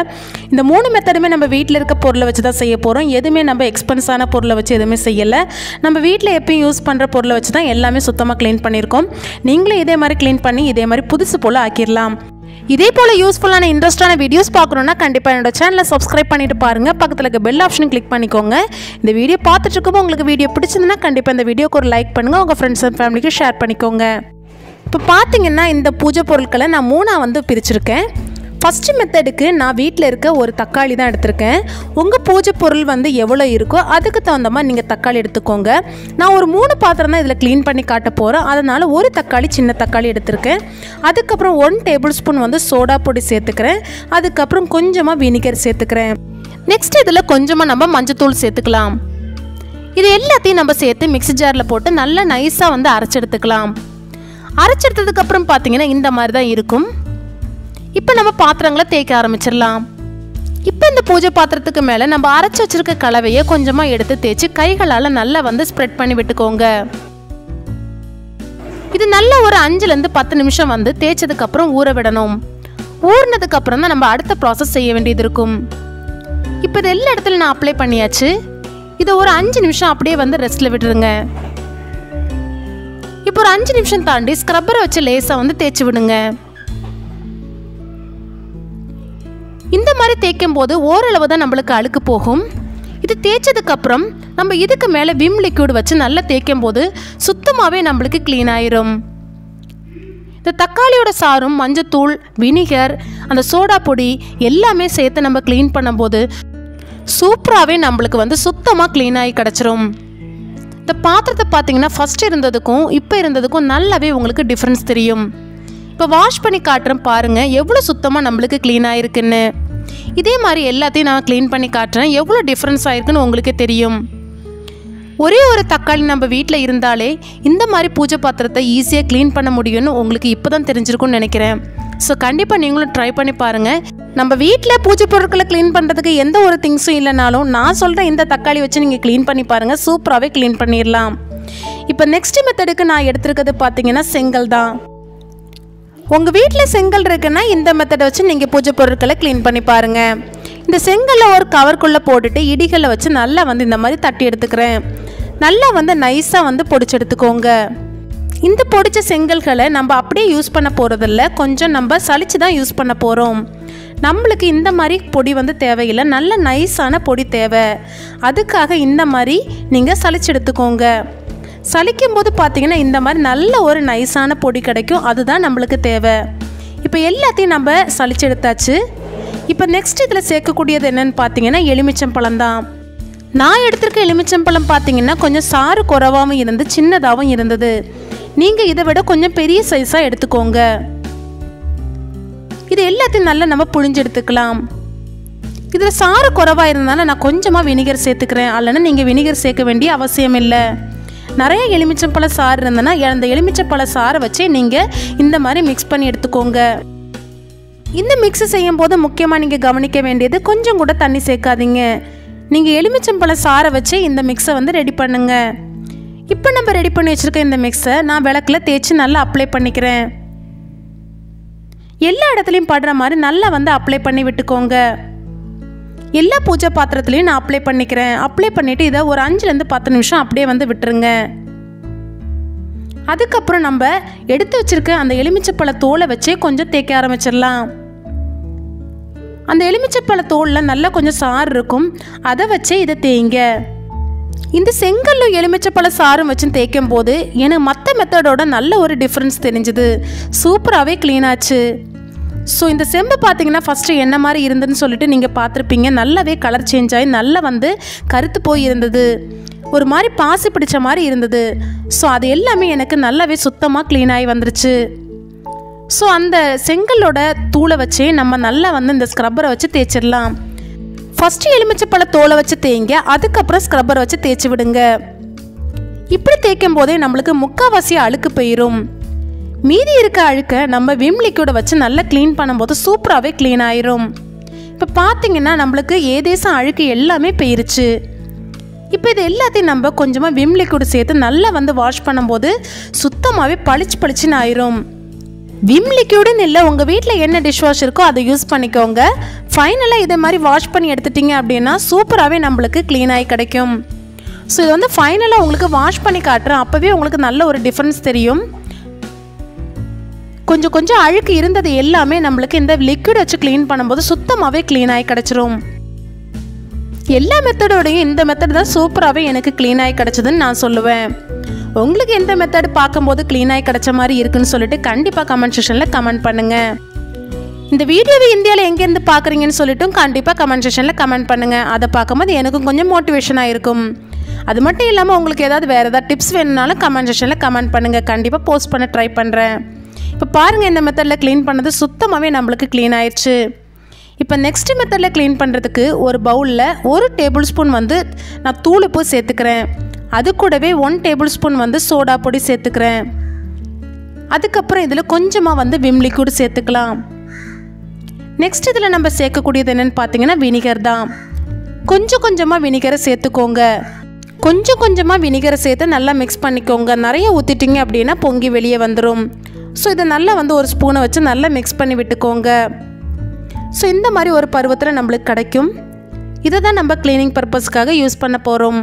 இந்த 3 மெத்தடுமே நம்ம வீட்டில் இருக்க பொருளை வச்சு தான் செய்ய போகிறோம். எதுவுமே நம்ம எக்ஸ்பென்ஸான பொருளை வச்சு எதுவுமே செய்யலை. நம்ம வீட்டில் எப்பயும் யூஸ் பண்ணுற பொருளை வச்சு தான் எல்லாமே சுத்தமாக க்ளீன் பண்ணியிருக்கோம். நீங்களும் இதே மாதிரி க்ளீன் பண்ணி இதே மாதிரி புதுசு போல் ஆக்கிடலாம். இதே போல யூஸ்ஃபுல்லான இன்ட்ரெஸ்டான வீடியோஸ் பார்க்கணும்னா கண்டிப்பாக என்னோட சேனலை சப்ஸ்கிரைப் பண்ணிட்டு பாருங்கள். பக்கத்தில் இருக்க பெல் ஆப்ஷன் கிளிக் பண்ணிக்கோங்க. இந்த வீடியோ பார்த்துட்டு இருக்கும்போது உங்களுக்கு வீடியோ பிடிச்சிருந்ததுன்னா கண்டிப்பாக இந்த வீடியோக்கு ஒரு லைக் பண்ணுங்கள். உங்கள் ஃப்ரெண்ட்ஸ் அண்ட் ஃபேமிலிக்கு ஷேர் பண்ணிக்கோங்க. இப்போ பார்த்தீங்கன்னா இந்த பூஜை பொருட்களை நான் 3ஆக வந்து பிரிச்சுருக்கேன். ஃபஸ்ட்டு மெத்தடுக்கு நான் வீட்டில் இருக்க ஒரு தக்காளி தான் எடுத்திருக்கேன். உங்கள் பூஜை பொருள் வந்து எவ்வளோ இருக்கோ அதுக்கு தகுந்த மாதிரி நீங்கள் தக்காளி எடுத்துக்கோங்க. நான் ஒரு 3 பாத்திரம் தான் இதில் க்ளீன் பண்ணி காட்ட போகிறேன். அதனால் ஒரு தக்காளி, சின்ன தக்காளி எடுத்திருக்கேன். அதுக்கப்புறம் 1 டேபிள் ஸ்பூன் வந்து சோடா பொடி சேர்த்துக்கிறேன். அதுக்கப்புறம் கொஞ்சமாக வினிகர் சேர்த்துக்கிறேன். நெக்ஸ்ட் இதில் கொஞ்சமாக நம்ம மஞ்சத்தூள் சேர்த்துக்கலாம். இது எல்லாத்தையும் நம்ம சேர்த்து மிக்ஸி ஜாரில் போட்டு நல்லா நைஸாக வந்து அரைச்செடுத்துக்கலாம். அரைச்செடுத்ததுக்கப்புறம் பார்த்தீங்கன்னா இந்த மாதிரி தான் இருக்கும். இப்போ நம்ம பாத்திரங்களை தேய்க்க ஆரம்பிச்சிடலாம். இப்போ இந்த பூஜை பாத்திரத்துக்கு மேலே நம்ம அரைச்சி வச்சிருக்க கலவையை கொஞ்சமாக எடுத்து தேய்ச்சி கைகளால் நல்லா வந்து ஸ்ப்ரெட் பண்ணி விட்டுக்கோங்க. இது நல்லா ஒரு 5லேருந்து 10 நிமிஷம் வந்து தேய்ச்சதுக்கப்புறம் ஊற விடணும். ஊறினதுக்கப்புறம் தான் நம்ம அடுத்த ப்ராசஸ் செய்ய வேண்டியது இருக்கும். இப்போ இது எல்லா இடத்துலையும் நான் அப்ளை பண்ணியாச்சு. இதை ஒரு 5 நிமிஷம் அப்படியே வந்து ரெஸ்ட்டில் விட்டுருங்க. இப்போ ஒரு 5 நிமிஷம் தாண்டி ஸ்க்ரப்பரை வச்சு லேசாக வந்து தேய்ச்சி விடுங்க. இந்த மாதிரி தேய்க்கும் போது ஓரளவு தான் நம்மளுக்கு அழுக்கு போகும். இது தேய்ச்சதுக்கப்புறம் நம்ம இதுக்கு மேலே விம் லிக்விட் வச்சு நல்லா தேய்க்கும் போது சுத்தமாகவே நம்மளுக்கு க்ளீன் ஆயிரும். இந்த தக்காளியோட சாறும் மஞ்சத்தூள் வினிகர் அந்த சோடா பொடி எல்லாமே சேர்த்து நம்ம க்ளீன் பண்ணும்போது சூப்பராகவே நம்மளுக்கு வந்து சுத்தமாக க்ளீன் ஆகி கிடச்சிரும். இந்த பாத்திரத்தை பார்த்தீங்கன்னா ஃபஸ்ட்டு இருந்ததுக்கும் இப்போ இருந்ததுக்கும் நல்லாவே உங்களுக்கு டிஃப்ரென்ஸ் தெரியும். இப்போ வாஷ் பண்ணி காட்டுறேன் பாருங்கள் எவ்வளோ சுத்தமாக நம்மளுக்கு க்ளீன் ஆகிருக்குன்னு. இதே மாதிரி எல்லாத்தையும் நான் க்ளீன் பண்ணி காட்டுறேன், எவ்வளோ டிஃப்ரென்ஸ் ஆகிருக்குன்னு உங்களுக்கே தெரியும். ஒரே ஒரு தக்காளி நம்ம வீட்டில் இருந்தாலே இந்த மாதிரி பூஜை பாத்திரத்தை ஈஸியாக க்ளீன் பண்ண முடியும்னு உங்களுக்கு இப்போ தான் தெரிஞ்சிருக்கும்னு நினைக்கிறேன். ஸோ கண்டிப்பாக நீங்களும் ட்ரை பண்ணி பாருங்கள். நம்ம வீட்டில் பூஜை பொருட்களை க்ளீன் பண்ணுறதுக்கு எந்த ஒரு திங்ஸும் இல்லைனாலும் நான் சொல்கிற இந்த தக்காளி வச்சு நீங்கள் க்ளீன் பண்ணி பாருங்கள், சூப்பராகவே க்ளீன் பண்ணிடலாம். இப்போ நெக்ஸ்ட் மெத்தடுக்கு நான் எடுத்துருக்கிறது பார்த்தீங்கன்னா செங்கல் தான். உங்கள் வீட்டில் செங்கல் இருக்குன்னா இந்த மெத்தடை வச்சு நீங்கள் பூஜை பொருட்களை க்ளீன் பண்ணி பாருங்கள். இந்த செங்கல்லை ஒரு கவருக்குள்ளே போட்டுட்டு இடிகளை வச்சு நல்லா வந்து இந்த மாதிரி தட்டி எடுத்துக்கிறேன். நல்லா வந்து நைஸாக வந்து பொடிச்சு எடுத்துக்கோங்க. இந்த பொடிச்ச செங்கல்களை நம்ம அப்படியே யூஸ் பண்ண போகிறதில்ல, கொஞ்சம் நம்ம சளிச்சு தான் யூஸ் பண்ண போகிறோம். நம்மளுக்கு இந்த மாதிரி பொடி வந்து தேவையில்லை, நல்ல நைஸான பொடி தேவை. அதுக்காக இந்த மாதிரி நீங்கள் சளிச்சு எடுத்துக்கோங்க. சலிக்கும் போது பார்த்தீங்கன்னா இந்த மாதிரி நல்ல ஒரு நைஸான பொடி கிடைக்கும், அதுதான் நம்மளுக்கு தேவை. இப்போ எல்லாத்தையும் நம்ம சளிச்சு எடுத்தாச்சு. இப்போ நெக்ஸ்ட் இதில் சேர்க்கக்கூடியது என்னென்னு பார்த்தீங்கன்னா எலுமிச்சம்பழம் தான். நான் எடுத்திருக்க எலுமிச்சம்பழம் பார்த்தீங்கன்னா கொஞ்சம் சாறு குறைவாகவும் இருந்து சின்னதாகவும் இருந்தது. நீங்கள் இதை விட கொஞ்சம் பெரிய சைஸாக எடுத்துக்கோங்க. இது எல்லாத்தையும் நல்லா நம்ம புழிஞ்சு எடுத்துக்கலாம். இதில் சாறு குறைவாக இருந்தாலும் நான் கொஞ்சமாக வினிகர் சேர்த்துக்கிறேன், இல்லைன்னா நீங்கள் வினிகர் சேர்க்க வேண்டிய அவசியம் இல்லை. நிறைய எலுமிச்சம்பழ சாறு இருந்ததுன்னா அந்த எலுமிச்சம்பழ சாறை வச்சு நீங்கள் இந்த மாதிரி மிக்ஸ் பண்ணி எடுத்துக்கோங்க. இந்த மிக்ஸ் செய்யும் போது முக்கியமாக நீங்கள் கவனிக்க வேண்டியது கொஞ்சம் கூட தண்ணி சேர்க்காதீங்க. நீங்கள் எலுமிச்சம்பழ சாறை வச்சு இந்த மிக்ஸை வந்து ரெடி பண்ணுங்க. இப்போ நம்ம ரெடி பண்ணி வச்சுருக்க இந்த மிக்ஸை நான் விளக்கில் தேய்ச்சி நல்லா அப்ளை பண்ணிக்கிறேன். எல்லா இடத்துலையும் படுற மாதிரி நல்லா வந்து அப்ளை பண்ணி விட்டுக்கோங்க. எல்லா பூஜை பாத்திரத்துலையும் நான் அப்ளை பண்ணிக்கிறேன். அப்ளை பண்ணிவிட்டு இதை ஒரு 5லேருந்து 10 நிமிஷம் அப்படியே வந்து விட்டுருங்க. அதுக்கப்புறம் நம்ம எடுத்து வச்சுருக்க அந்த எலுமிச்சப்பழ தோலை வச்சே கொஞ்சம் தேய்க்க ஆரம்பிச்சிடலாம். அந்த எலுமிச்சப்பழ தோலில் நல்லா கொஞ்சம் சாறு இருக்கும், அதை வச்சே இதை தேய்ங்க. இந்த செங்கல்லும் எலுமிச்சப்பழ சாரும் வச்சு தேய்க்கும் போது எனக்கு மற்ற மெத்தடோட நல்ல ஒரு டிஃப்ரென்ஸ் தெரிஞ்சுது. சூப்பராகவே க்ளீன் ஆச்சு. ஸோ இந்த செம்பு பார்த்தீங்கன்னா ஃபஸ்ட்டு என்ன மாதிரி இருந்ததுன்னு சொல்லிட்டு நீங்கள் பார்த்துருப்பீங்க. நல்லாவே கலர் சேஞ்ச் ஆகி நல்லா வந்து கருத்து போய் இருந்தது, ஒரு மாதிரி பாசி பிடிச்ச மாதிரி இருந்தது. ஸோ அது எல்லாமே எனக்கு நல்லாவே சுத்தமாக க்ளீன் ஆகி வந்துருச்சு. ஸோ அந்த செங்கலோட தூளை வச்சே நம்ம நல்லா வந்து இந்த ஸ்க்ரப்பரை வச்சு தேய்ச்சிடலாம். ஃபஸ்ட்டு எலுமிச்சப்பழ தோலை வச்சு தேய்ங்க, அதுக்கப்புறம் ஸ்க்ரப்பரை வச்சு தேய்ச்சி விடுங்க. இப்படி தேய்க்கும் போதே நம்மளுக்கு முக்கால்வாசி அழுக்கு போயிடும். மீதி இருக்க அழுக்க நம்ம விம் லிக்விடை வச்சு நல்லா க்ளீன் பண்ணும்போது சூப்பராகவே க்ளீன் ஆயிரும். இப்போ பார்த்தீங்கன்னா நம்மளுக்கு ஏதேசம் அழுக்கு எல்லாமே போயிருச்சு. இப்போ இது எல்லாத்தையும் நம்ம கொஞ்சமாக விம் லிக்விட் சேர்த்து நல்லா வந்து வாஷ் பண்ணும்போது சுத்தமாகவே பளிச்சுன்னு ஆயிரும். விம் லிக்விடுன்னு இல்லை, உங்கள் வீட்டில் என்ன டிஷ் வாஷ் இருக்கோ அதை யூஸ் பண்ணிக்கோங்க. ஃபைனலாக இதை மாதிரி வாஷ் பண்ணி எடுத்துட்டிங்க அப்படின்னா சூப்பராகவே நம்மளுக்கு க்ளீன் ஆகி கிடைக்கும். ஸோ இது வந்து ஃபைனலாக உங்களுக்கு வாஷ் பண்ணி காட்டுறேன், அப்போவே உங்களுக்கு நல்ல ஒரு டிஃப்ரென்ஸ் தெரியும். கொஞ்சம் கொஞ்சம் அழுக்கு இருந்தது எல்லாமே நம்மளுக்கு இந்த லிக்விட் வச்சு க்ளீன் பண்ணும்போது சுத்தமாகவே க்ளீன் ஆகி கிடச்சிரும். எல்லா மெத்தடோடையும் இந்த மெத்தட் தான் சூப்பராகவே எனக்கு க்ளீன் ஆகி கிடச்சதுன்னு நான் சொல்லுவேன். உங்களுக்கு எந்த மெத்தட் பார்க்கும்போது க்ளீன் ஆகி கிடச்ச மாதிரி இருக்குன்னு சொல்லிட்டு கண்டிப்பாக கமெண்ட் செக்ஷனில் கமெண்ட் பண்ணுங்கள். இந்த வீடியோவை இந்தியாவில் எங்கேருந்து பார்க்குறீங்கன்னு சொல்லிட்டும் கண்டிப்பாக கமெண்ட் செக்ஷனில் கமெண்ட் பண்ணுங்கள். அதை பார்க்கும்போது எனக்கும் கொஞ்சம் மோட்டிவேஷனாக இருக்கும். அது மட்டும் இல்லாமல் உங்களுக்கு ஏதாவது வேறு ஏதாவது டிப்ஸ் வேணும்னாலும் கமெண்ட் செக்ஷனில் கமெண்ட் பண்ணுங்கள், கண்டிப்பாக போஸ்ட் பண்ண ட்ரை பண்ணுறேன். இப்போ பாருங்கள், இந்த மெத்தடில் க்ளீன் பண்ணது சுத்தமாகவே நம்மளுக்கு க்ளீன் ஆயிடுச்சு. இப்போ நெக்ஸ்ட் மெத்தடில் க்ளீன் பண்ணுறதுக்கு ஒரு பவுலில் 1 டேபிள் ஸ்பூன் வந்து நான் தூளுப்பு சேர்த்துக்கிறேன். அது கூடவே 1 டேபிள் ஸ்பூன் வந்து சோடா பொடி சேர்த்துக்கிறேன். அதுக்கப்புறம் இதில் கொஞ்சமாக வந்து விம் லிக்விட் சேர்த்துக்கலாம். நெக்ஸ்ட் இதில் நம்ம சேர்க்கக்கூடியது என்னென்னு பார்த்தீங்கன்னா வினிகர் தான். கொஞ்சம் கொஞ்சமாக வினிகரை சேர்த்துக்கோங்க. கொஞ்சம் கொஞ்சமாக வினிகரை சேர்த்து நல்லா மிக்ஸ் பண்ணிக்கோங்க. நிறைய ஊற்றிட்டிங்க அப்படின்னா பொங்கி வெளியே வந்துடும். ஸோ இதை நல்லா ஒரு ஸ்பூனை வச்சு நல்லா மிக்ஸ் பண்ணி விட்டுக்கோங்க. ஸோ இந்த மாதிரி ஒரு பருவத்தில் நம்மளுக்கு கிடைக்கும். இதை தான் நம்ம க்ளீனிங் பர்பஸ்க்காக யூஸ் பண்ண போகிறோம்.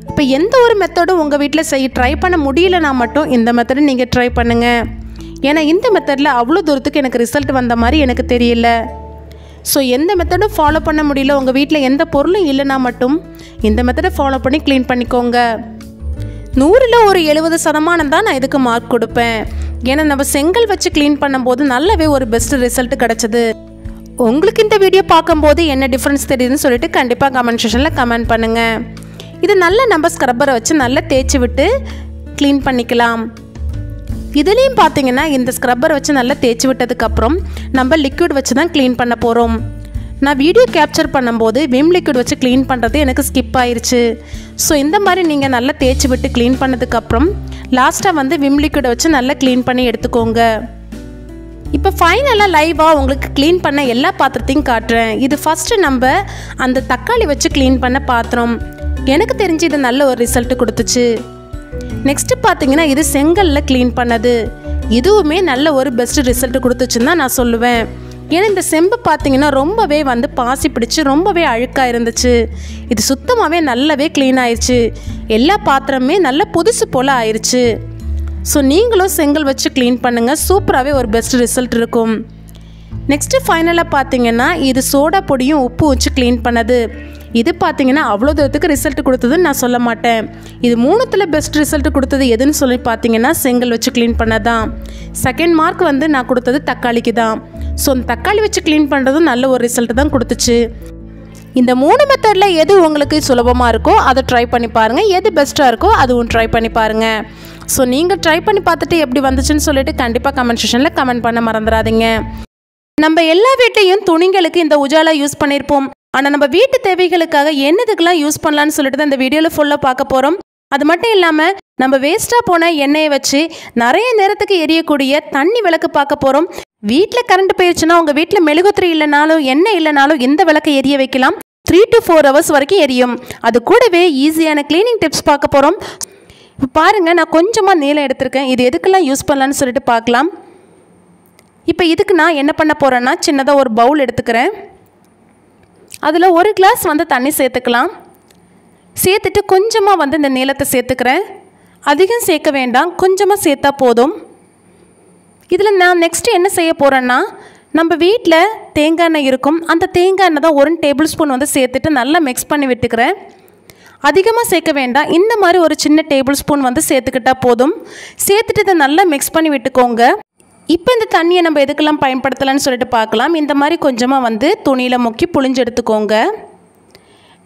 இப்போ எந்த ஒரு மெத்தடும் உங்கள் வீட்டில் ட்ரை பண்ண முடியலனா மட்டும் இந்த மெத்தடை நீங்கள் ட்ரை பண்ணுங்கள். ஏன்னா இந்த மெத்தடில் அவ்வளோ தூரத்துக்கு எனக்கு ரிசல்ட் வந்த மாதிரி எனக்கு தெரியல. ஸோ எந்த மெத்தடும் ஃபாலோ பண்ண முடியல, உங்கள் வீட்டில் எந்த பொருளும் இல்லைனா மட்டும் இந்த மெத்தடை ஃபாலோ பண்ணி க்ளீன் பண்ணிக்கோங்க. 100ல் ஒரு 70% தான் நான் இதுக்கு மார்க் கொடுப்பேன். ஏன்னா நம்ம செங்கல் வச்சு க்ளீன் பண்ணும்போது நல்லாவே ஒரு பெஸ்ட் ரிசல்ட் கிடச்சிது. உங்களுக்கு இந்த வீடியோ பார்க்கும்போது என்ன டிஃப்ரென்ஸ் தெரியுதுன்னு சொல்லிட்டு கண்டிப்பாக கமெண்ட் செக்ஷனில் கமெண்ட் பண்ணுங்கள். இது நல்லா நம்ம ஸ்க்ரப்பரை வச்சு நல்லா தேய்ச்சி விட்டு க்ளீன் பண்ணிக்கலாம். இதுலேயும் பார்த்தீங்கன்னா இந்த ஸ்க்ரப்பரை வச்சு நல்லா தேய்ச்சி விட்டதுக்கப்புறம் நம்ம லிக்விட் வச்சு தான் க்ளீன் பண்ண போகிறோம். நான் வீடியோ கேப்சர் பண்ணும்போது விம் லிக்விட் வச்சு க்ளீன் பண்ணுறது எனக்கு ஸ்கிப் ஆயிடுச்சு. ஸோ இந்த மாதிரி நீங்கள் நல்லா தேய்ச்சி விட்டு க்ளீன் பண்ணதுக்கப்புறம் லாஸ்ட்டாக விம் லிக்விடை வச்சு நல்லா க்ளீன் பண்ணி எடுத்துக்கோங்க. இப்போ ஃபைனலாக லைவாக உங்களுக்கு க்ளீன் பண்ண எல்லா பாத்திரத்தையும் காட்டுறேன். இது ஃபஸ்ட்டு நம்ம அந்த தக்காளி வச்சு க்ளீன் பண்ண பாத்திரம். எனக்கு தெரிஞ்சு இது நல்ல ஒரு ரிசல்ட் கொடுத்துச்சு. நெக்ஸ்ட்டு பார்த்தீங்கன்னா இது செங்கல்ல க்ளீன் பண்ணது. இதுவுமே நல்ல ஒரு பெஸ்ட் ரிசல்ட் கொடுத்துச்சுன்னு தான் நான் சொல்லுவேன். ஏன்னா இந்த செம்பு பார்த்தீங்கன்னா ரொம்பவே பாசி பிடிச்சி ரொம்பவே அழுக்காக இருந்துச்சு. இது சுத்தமாகவே நல்லாவே க்ளீன் ஆயிடுச்சு. எல்லா பாத்திரமே நல்ல புதுசு போல் ஆயிடுச்சு. ஸோ நீங்களும் செங்கல் வச்சு க்ளீன் பண்ணுங்கள். சூப்பராகவே ஒரு பெஸ்ட் ரிசல்ட் இருக்கும். நெக்ஸ்ட்டு ஃபைனலாக பார்த்தீங்கன்னா இது சோடா பொடியும் உப்பு வச்சு க்ளீன் பண்ணது. இது பார்த்தீங்கன்னா அவ்வளோ தூரத்துக்கு ரிசல்ட் கொடுத்ததுன்னு நான் சொல்ல மாட்டேன். இது 3ல் பெஸ்ட் ரிசல்ட் கொடுத்தது எதுன்னு சொல்லி பார்த்தீங்கன்னா செங்கல் வச்சு க்ளீன் பண்ணதான். செகண்ட் மார்க் நான் கொடுத்தது தக்காளிக்கு தான். ஸோ அந்த தக்காளி வச்சு க்ளீன் பண்ணுறதும் நல்ல ஒரு ரிசல்ட் தான் கொடுத்துச்சு. இந்த 3 மெத்தடில் எது உங்களுக்கு சுலபமாக இருக்கோ அதை ட்ரை பண்ணி பாருங்கள். எது பெஸ்ட்டாக இருக்கோ அதுவும் ட்ரை பண்ணி பாருங்கள். ஸோ நீங்கள் ட்ரை பண்ணி பார்த்துட்டு எப்படி வந்துச்சுன்னு சொல்லிட்டு கண்டிப்பாக கமெண்ட் செக்ஷனில் கமெண்ட் பண்ண மறந்துடாதீங்க. நம்ம எல்லா வீட்டையும் துணிகளுக்கு இந்த உஜாலா யூஸ் பண்ணியிருப்போம். ஆனால் நம்ம வீட்டு தேவைகளுக்காக என்னதுக்கெல்லாம் யூஸ் பண்ணலான்னு சொல்லிட்டு தான் இந்த வீடியோவில் ஃபுல்லாக பார்க்க போகிறோம். அது மட்டும் இல்லாமல் நம்ம வேஸ்ட்டாக போன எண்ணெயை வச்சு நிறைய நேரத்துக்கு எரியக்கூடிய தண்ணி விளக்கு பார்க்க போகிறோம். வீட்டில் கரண்ட் போயிடுச்சுன்னா உங்கள் வீட்டில் மெழுகுத்திரி இல்லைனாலும் எண்ணெய் இல்லைனாலும் இந்த விளக்கை எரிய வைக்கலாம். 3 to 4 hours வரைக்கும் எரியும். அது கூடவே ஈஸியான க்ளீனிங் டிப்ஸ் பார்க்க போகிறோம். இப்போ பாருங்கள், நான் கொஞ்சமாக நீளம் எடுத்திருக்கேன். இது எதுக்கெல்லாம் யூஸ் பண்ணலான்னு சொல்லிட்டு பார்க்கலாம். இப்போ இதுக்கு நான் என்ன பண்ண போகிறேன்னா சின்னதாக ஒரு பவுல் எடுத்துக்கிறேன். அதில் 1 கிளாஸ் தண்ணி சேர்த்துக்கலாம். சேர்த்துட்டு கொஞ்சமாக இந்த நீளத்தை சேர்த்துக்கிறேன். அதிகம் சேர்க்க வேண்டாம், கொஞ்சமாக சேர்த்தா போதும். இதில் நான் நெக்ஸ்ட்டு என்ன செய்ய போகிறேன்னா நம்ம வீட்டில் தேங்காய் எண்ணெய் இருக்கும். அந்த தேங்காய் எண்ணெய் தான் 1 டேபிள் ஸ்பூன் சேர்த்துட்டு நல்லா மிக்ஸ் பண்ணி விட்டுக்கிறேன். அதிகமாக சேர்க்க வேண்டாம். இந்த மாதிரி ஒரு சின்ன டேபிள் ஸ்பூன் சேர்த்துக்கிட்டால் போதும். சேர்த்துட்டு இதை நல்லா மிக்ஸ் பண்ணி விட்டுக்கோங்க. இப்போ இந்த தண்ணியை நம்ம எதுக்கெல்லாம் பயன்படுத்தலான்னு சொல்லிட்டு பார்க்கலாம். இந்த மாதிரி கொஞ்சமாக துணியில் முக்கி புழிஞ்சு எடுத்துக்கோங்க.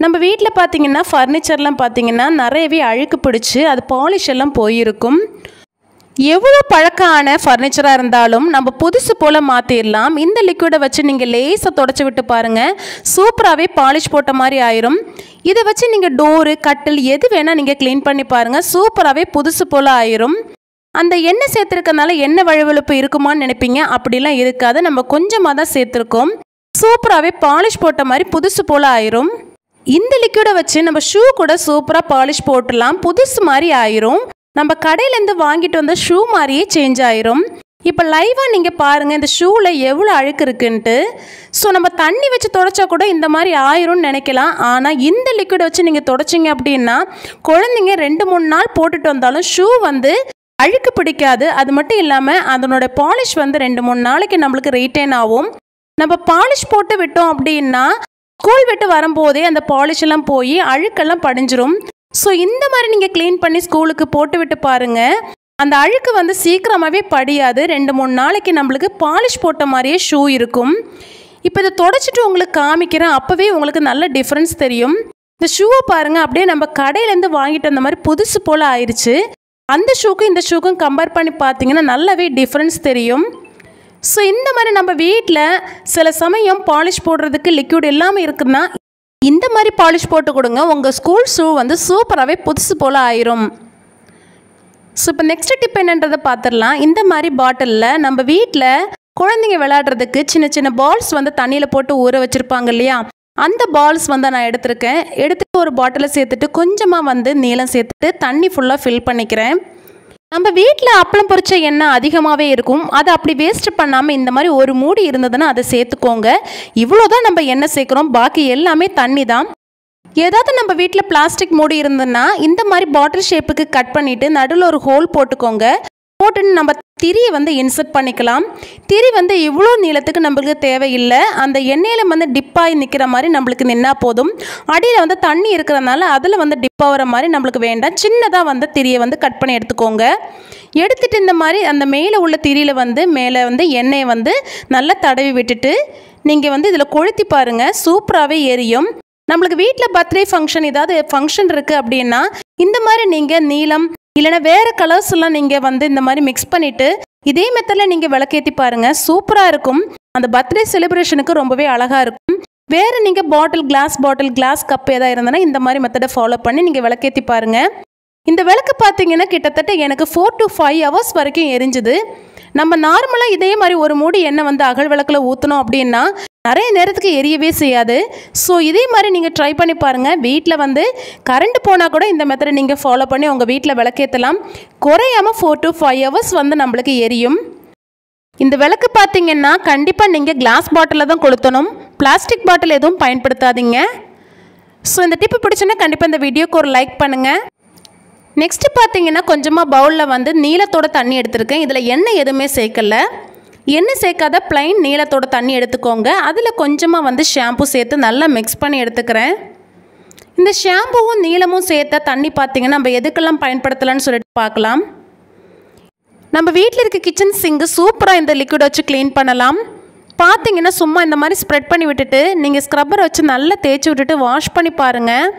நம்ம வீட்டில் பார்த்திங்கன்னா ஃபர்னிச்சர்லாம் பார்த்திங்கன்னா நிறையவே அழுக்கு பிடிச்சி அது பாலிஷ் எல்லாம் போயிருக்கும். எவ்வளோ பழக்கான ஃபர்னிச்சராக இருந்தாலும் நம்ம புதுசு போல் மாற்றிடலாம். இந்த லிக்விடை வச்சு நீங்கள் லேசாக தொடச்சி விட்டு பாருங்கள், சூப்பராகவே பாலிஷ் போட்ட மாதிரி ஆயிரும். இதை வச்சு நீங்கள் டோரு கட்டில் எது வேணால் நீங்கள் க்ளீன் பண்ணி பாருங்கள், சூப்பராகவே புதுசு போல் ஆயிரும். அந்த எண்ணெய் சேர்த்துருக்கனால எண்ணெய் வழுவழுப்பு இருக்குமான்னு நினைப்பீங்க, அப்படிலாம் இருக்காது. நம்ம கொஞ்சமாக தான் சேர்த்துருக்கோம். சூப்பராகவே பாலிஷ் போட்ட மாதிரி புதுசு போல் ஆயிரும். இந்த லிக்விடை வச்சு நம்ம ஷூ கூட சூப்பராக பாலிஷ் போட்டுடலாம், புதுசு மாதிரி ஆயிரும். நம்ம கடையிலேருந்து வாங்கிட்டு வந்த ஷூ மாதிரியே சேஞ்ச் ஆயிரும். இப்போ லைவாக நீங்கள் பாருங்கள் இந்த ஷூவில் எவ்வளோ அழுக்கு இருக்குன்ட்டு. ஸோ நம்ம தண்ணி வச்சு துடைச்சா கூட இந்த மாதிரி ஆயிரும்னு நினைக்கலாம். ஆனால் இந்த லிக்விடை வச்சு நீங்கள் துடைச்சிங்க அப்படின்னா குழந்தைங்க 2-3 நாள் போட்டுட்டு வந்தாலும் ஷூ அழுக்கு பிடிக்காது. அது மட்டும் இல்லாமல் அதனோட பாலிஷ் 2-3 நாளைக்கு நம்மளுக்கு ரீட்டைன் ஆகும். நம்ம பாலிஷ் போட்டு விட்டோம் அப்படின்னா ஸ்கூல் விட்டு வரும்போதே அந்த பாலிஷ் எல்லாம் போய் அழுக்கெல்லாம் படிஞ்சிரும். ஸோ இந்த மாதிரி நீங்கள் க்ளீன் பண்ணி ஸ்கூலுக்கு போட்டு விட்டு பாருங்கள், அந்த அழுக்கு சீக்கிரமாகவே படியாது. 2-3 நாளைக்கு நம்மளுக்கு பாலிஷ் போட்ட மாதிரியே ஷூ இருக்கும். இப்போ இதை தொடச்சிட்டு உங்களுக்கு காமிக்கிறேன், அப்போவே உங்களுக்கு நல்ல டிஃப்ரென்ஸ் தெரியும். இந்த ஷூவை பாருங்கள், அப்படியே நம்ம கடையிலேருந்து வாங்கிட்டு வந்த மாதிரி புதுசு போல் ஆயிடுச்சு. அந்த ஷூக்கும் இந்த ஷூக்கும் கம்பேர் பண்ணி பார்த்தீங்கன்னா நல்லாவே டிஃப்ரென்ஸ் தெரியும். ஸோ இந்த மாதிரி நம்ம வீட்டில் சில சமயம் பாலிஷ் போடுறதுக்கு லிக்விட் இல்லாமல் இருக்குன்னா இந்த மாதிரி பாலிஷ் போட்டு கொடுங்க, உங்கள் ஸ்கூல் ஷூ சூப்பராகவே புதுசு போல் ஆயிரும். ஸோ இப்போ நெக்ஸ்ட் டிப் என்னன்றதை பார்த்துடலாம். இந்த மாதிரி பாட்டிலில் நம்ம வீட்டில் குழந்தைங்க விளையாடுறதுக்கு சின்ன சின்ன பால்ஸ் வந்து தண்ணியில் போட்டு ஊற வச்சுருப்பாங்க இல்லையா, அந்த பால்ஸ் வந்து நான் எடுத்துருக்கேன். எடுத்துகிட்டு ஒரு பாட்டிலில் சேர்த்துட்டு கொஞ்சமாக வந்து நீளம் சேர்த்துட்டு தண்ணி ஃபுல்லாக ஃபில் பண்ணிக்கிறேன். நம்ம வீட்டில் அப்பளம் பொரிச்ச எண்ணெய் அதிகமாகவே இருக்கும். அதை அப்படி வேஸ்ட் பண்ணாமல் இந்த மாதிரி ஒரு மூடி இருந்ததுன்னா அதை சேர்த்துக்கோங்க. இவ்வளோ தான் நம்ம எண்ணெய் சேர்க்குறோம், பாக்கி எல்லாமே தண்ணி தான். ஏதாவது நம்ம வீட்டில் பிளாஸ்டிக் மூடி இருந்ததுன்னா இந்த மாதிரி பாட்டில் ஷேப்புக்கு கட் பண்ணிவிட்டு நடுவில் ஒரு ஹோல் போட்டுக்கோங்க. போட்டுன்னு நம்ம திரியை வந்து இன்சர்ட் பண்ணிக்கலாம். திரி வந்து இவ்வளோ நீளத்துக்கு நம்மளுக்கு தேவையில்லை. அந்த எண்ணெயில் வந்து டிப்பாகி நிற்கிற மாதிரி நம்மளுக்கு நின்னா போதும். அடியில் வந்து தண்ணி இருக்கிறதுனால அதில் வந்து டிப் ஆகிற மாதிரி நம்மளுக்கு வேண்டாம். சின்னதாக வந்து திரியை வந்து கட் பண்ணி எடுத்துக்கோங்க. எடுத்துகிட்டு இந்த மாதிரி அந்த மேலே உள்ள திரியில் வந்து மேலே வந்து எண்ணெயை வந்து நல்லா தடவி விட்டுட்டு நீங்கள் வந்து இதில் கொளுத்தி பாருங்கள், சூப்பராகவே எரியும். நம்மளுக்கு வீட்டில் பர்த்டே ஃபங்க்ஷன் ஏதாவது ஃபங்க்ஷன் இருக்குது அப்படின்னா இந்த மாதிரி நீங்கள் நீலம் இல்லைனா வேறு கலர்ஸ் எல்லாம் நீங்கள் வந்து இந்த மாதிரி மிக்ஸ் பண்ணிவிட்டு இதே மெத்தடில் நீங்கள் விளக்கேற்றி பாருங்கள், சூப்பராக இருக்கும். அந்த பர்த்டே செலிப்ரேஷனுக்கு ரொம்பவே அழகாக இருக்கும். வேறு நீங்கள் பாட்டில் கிளாஸ் கப் ஏதாவது இருந்ததுன்னா இந்த மாதிரி மெத்தடை ஃபாலோ பண்ணி நீங்கள் விளக்கேற்றி பாருங்கள். இந்த விளக்கு பார்த்தீங்கன்னா கிட்டத்தட்ட எனக்கு 4 to 5 hours வரைக்கும் எரிஞ்சுது. நம்ம நார்மலாக இதே மாதிரி ஒரு மூடி எண்ணெய் வந்து அகல் விளக்கில் ஊற்றணும் அப்படின்னா நிறைய நேரத்துக்கு எரியவே செய்யாது. ஸோ இதே மாதிரி நீங்கள் ட்ரை பண்ணி பாருங்கள். வீட்டில் வந்து கரண்ட் போனால் கூட இந்த மெத்தடை நீங்கள் ஃபாலோ பண்ணி உங்கள் வீட்டில் விளக்கேற்றலாம். குறையாமல் 4 to 5 hours வந்து நம்மளுக்கு எரியும். இந்த விளக்கு பார்த்தீங்கன்னா கண்டிப்பாக நீங்கள் கிளாஸ் பாட்டிலில் தான் கொளுத்தணும், பிளாஸ்டிக் பாட்டில் எதுவும் பயன்படுத்தாதீங்க. ஸோ இந்த டிப்பு பிடிச்சுன்னா கண்டிப்பாக இந்த வீடியோக்கு ஒரு லைக் பண்ணுங்கள். நெக்ஸ்ட்டு பார்த்தீங்கன்னா கொஞ்சமாக பவுலில் வந்து நீளத்தோட தண்ணி எடுத்திருக்கேன். இதில் எண்ணெய் எதுவுமே சேர்க்கலை. எண்ணெய் சேர்க்காத ப்ளைன் நீளத்தோட தண்ணி எடுத்துக்கோங்க. அதில் கொஞ்சமாக வந்து ஷாம்பு சேர்த்து நல்லா மிக்ஸ் பண்ணி எடுத்துக்கிறேன். இந்த ஷாம்புவும் நீளமும் சேர்த்த தண்ணி பார்த்திங்கன்னா நம்ம எதுக்கெல்லாம் பயன்படுத்தலான்னு சொல்லிட்டு பார்க்கலாம். நம்ம வீட்டில் இருக்க கிச்சன் சிங்கு சூப்பராக இந்த லிக்விட் வச்சு க்ளீன் பண்ணலாம். பார்த்திங்கன்னா சும்மா இந்த மாதிரி ஸ்ப்ரெட் பண்ணி விட்டுட்டு நீங்கள் ஸ்க்ரப்பரை வச்சு நல்லா தேய்ச்சி விட்டுட்டு வாஷ் பண்ணி பாருங்கள்.